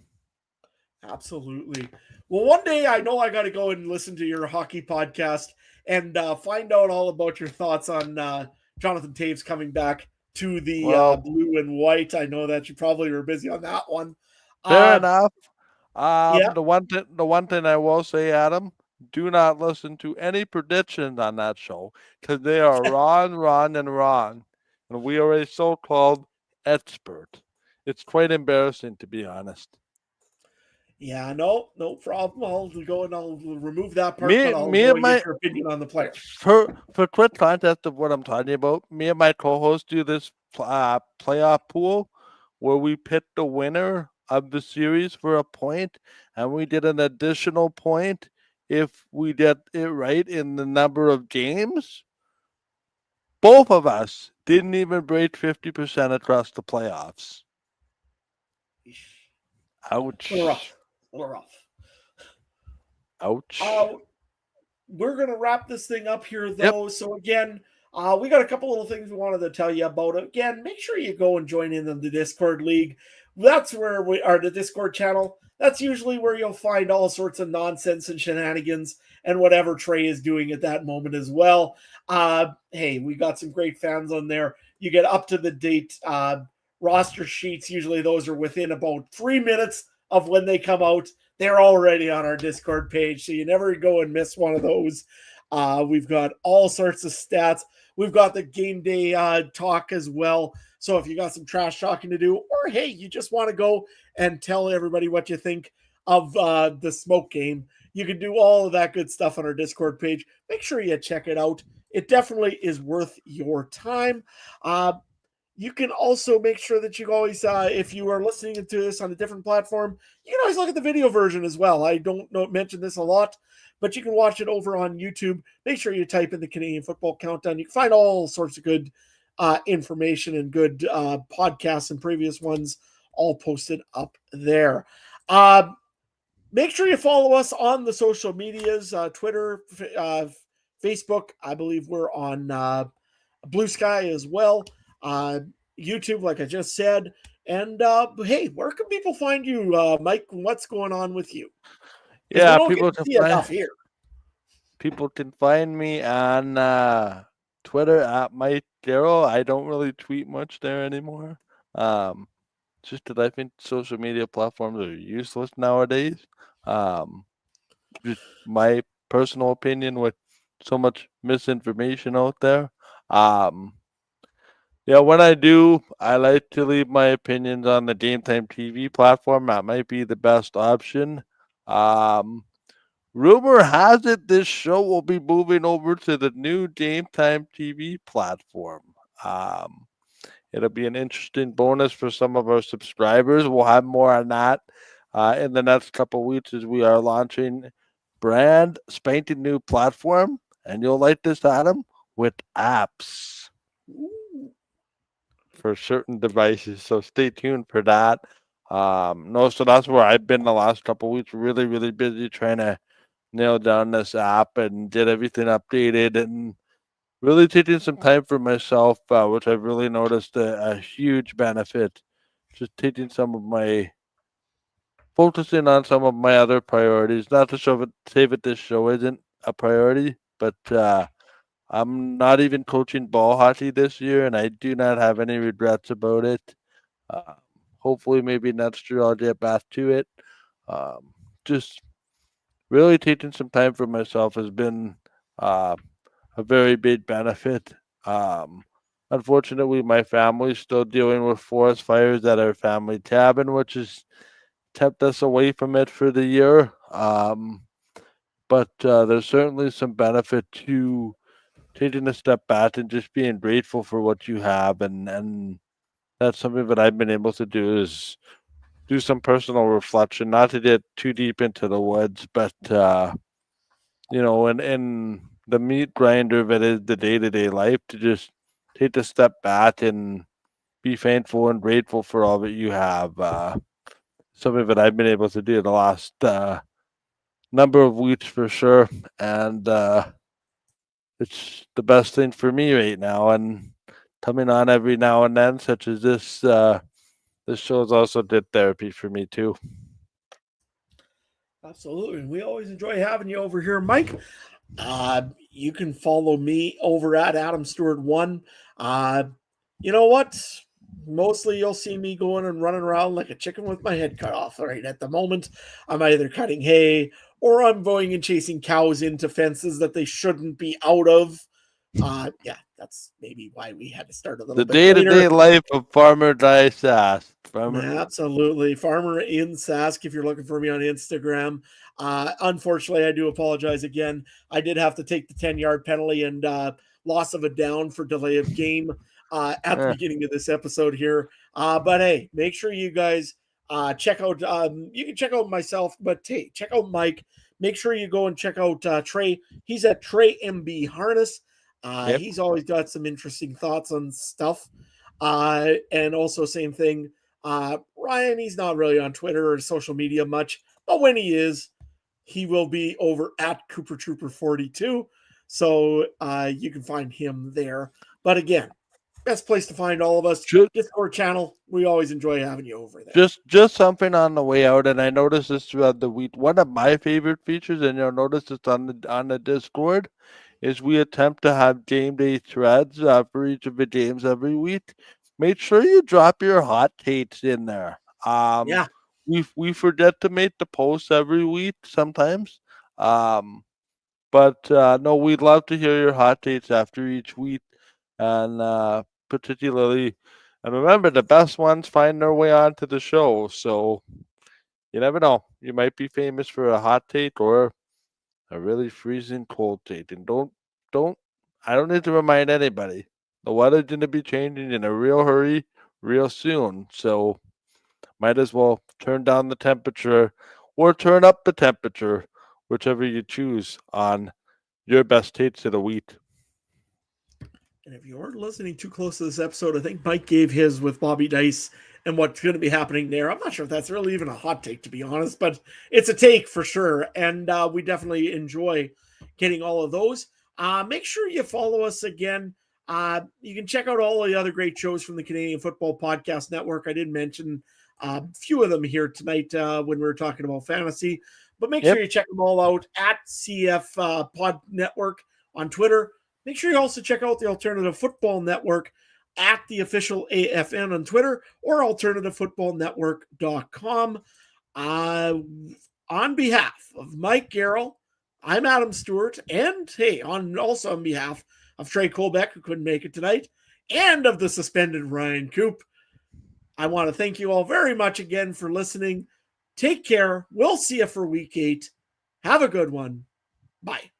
Absolutely. Well, one day I know I got to go and listen to your hockey podcast and find out all about your thoughts on Jonathan Taves coming back to the Well, blue and white. I know that you probably were busy on that one. fair Uh, enough. yeah, The one thing I will say, Adam, do not listen to any predictions on that show because they are wrong, wrong, and wrong, and we are a so-called expert. It's quite embarrassing, to be honest. yeah, no problem. I'll go and I'll remove that part, Me, but I'll me go and and get my your opinion on the player. for quick context of what I'm talking about. Me and my co-host do this playoff pool where we pick the winner of the series for a point, and we did an additional point if we did it right in the number of games. Both of us didn't even break 50% across the playoffs. A little Ouch! rough. A little rough. Ouch! We're going to wrap this thing up here, Yep. though. So, again, we got a couple little things we wanted to tell you about. Again, make sure you go and join in the Discord League. That's where we are, the Discord channel. That's usually where you'll find all sorts of nonsense and shenanigans and whatever Trey is doing at that moment as well. Hey, we got some great fans on there. You get up to the date roster sheets. Usually those are within about 3 minutes of when they come out. They're already on our Discord page, so you never go and miss one of those. We've got all sorts of stats. We've got the game day talk as well. So if you got some trash talking to do, or hey, you just want to go and tell everybody what you think of the smoke game, you can do all of that good stuff on our Discord page. Make sure you check it out. It definitely is worth your time. You can also make sure that you always, if you are listening to this on a different platform, you can always look at the video version as well. I don't mention this a lot, but you can watch it over on YouTube. Make sure you type in the Canadian Football Countdown. You can find all sorts of good information and good podcasts and previous ones all posted up there. Make sure you follow us on the social medias, Twitter, Facebook. I believe we're on Blue Sky as well. YouTube, like I just said. And hey, where can people find you, Mike? What's going on with you? Because we Yeah, don't get to see enough here. people can find me on Twitter at mikegerl. I don't really tweet much there anymore. Just that I think social media platforms are useless nowadays. Just my personal opinion with so much misinformation out there. Yeah, when I do, I like to leave my opinions on the Game Time TV platform. That might be the best option. Rumor has it this show will be moving over to the new Game Time TV platform. It'll be an interesting bonus for some of our subscribers. We'll have more on that in the next couple of weeks as we are launching brand spanking new platform. And you'll like this, Adam, with apps for certain devices. So stay tuned for that. No, so that's where I've been the last couple of weeks. Really, really busy trying to nail down this app and get everything updated and really taking some time for myself, which I've really noticed a huge benefit. Just taking focusing on some of my other priorities. Not to say that this show isn't a priority, but I'm not even coaching ball hockey this year, and I do not have any regrets about it. Hopefully, maybe next year I'll get back to it. Just really taking some time for myself has been a very big benefit. Unfortunately, my family's still dealing with forest fires at our family cabin, which has kept us away from it for the year. But there's certainly some benefit to taking a step back and just being grateful for what you have, and that's something that I've been able to do is do some personal reflection, not to get too deep into the woods, but in the meat grinder that is the day-to-day life, to just take a step back and be thankful and grateful for all that you have. something that I've been able to do in the last number of weeks for sure. And it's the best thing for me right now. And coming on every now and then, such as this, this show is also good therapy for me too. Absolutely. And we always enjoy having you over here, Mike. You can follow me over at Adam Stewart 1. You know what? Mostly you'll see me going and running around like a chicken with my head cut off. Right at the moment, I'm either cutting hay or I'm going and chasing cows into fences that they shouldn't be out of. Yeah, that's maybe why we had to start a little bit later. The day-to-day life of Farmer Dry Sass. Absolutely. Farmer in Sask, if you're looking for me on Instagram. Unfortunately, I do apologize again. I did have to take the 10-yard penalty and loss of a down for delay of game at the beginning of this episode here. But hey, make sure you guys check out, you can check out myself, but hey, check out Mike. Make sure you go and check out Trey. He's at treymbharness. He's always got some interesting thoughts on stuff. And also same thing. Ryan, he's not really on Twitter or social media much, but when he is, he will be over at Cooper Trooper 42. So you can find him there. But again, best place to find all of us. Discord channel. We always enjoy having you over there. Just something on the way out, and I noticed this throughout the week. One of my favorite features, and you'll notice this on the Discord, is we attempt to have game day threads for each of the games every week. Make sure you drop your hot takes in there. We forget to make the posts every week sometimes. But no, we'd love to hear your hot takes after each week, and particularly, and remember, the best ones find their way onto the show. So you never know. You might be famous for a hot take or a really freezing cold take. And I don't need to remind anybody. The weather's going to be changing in a real hurry real soon. So might as well turn down the temperature or turn up the temperature, whichever you choose on your best takes of the week. And if you aren't listening too close to this episode, I think Mike gave his with Bobby Dice and what's going to be happening there. I'm not sure if that's really even a hot take, to be honest, but it's a take for sure. And we definitely enjoy getting all of those. Make sure you follow us again. You can check out all the other great shows from the Canadian Football Podcast Network. I did mention a few of them here tonight when we were talking about fantasy, but make sure you check them all out at cfpodnetwork on Twitter. Make sure you also check out the Alternative Football Network at the official AFN on Twitter or alternativefootballnetwork.com. On behalf of Mike Gerl, I'm Adam Stewart, and hey, also on behalf of Trey Colbeck, who couldn't make it tonight, and of the suspended Ryan Coop, I want to thank you all very much again for listening. Take care. We'll see you for week 8. Have a good one. Bye.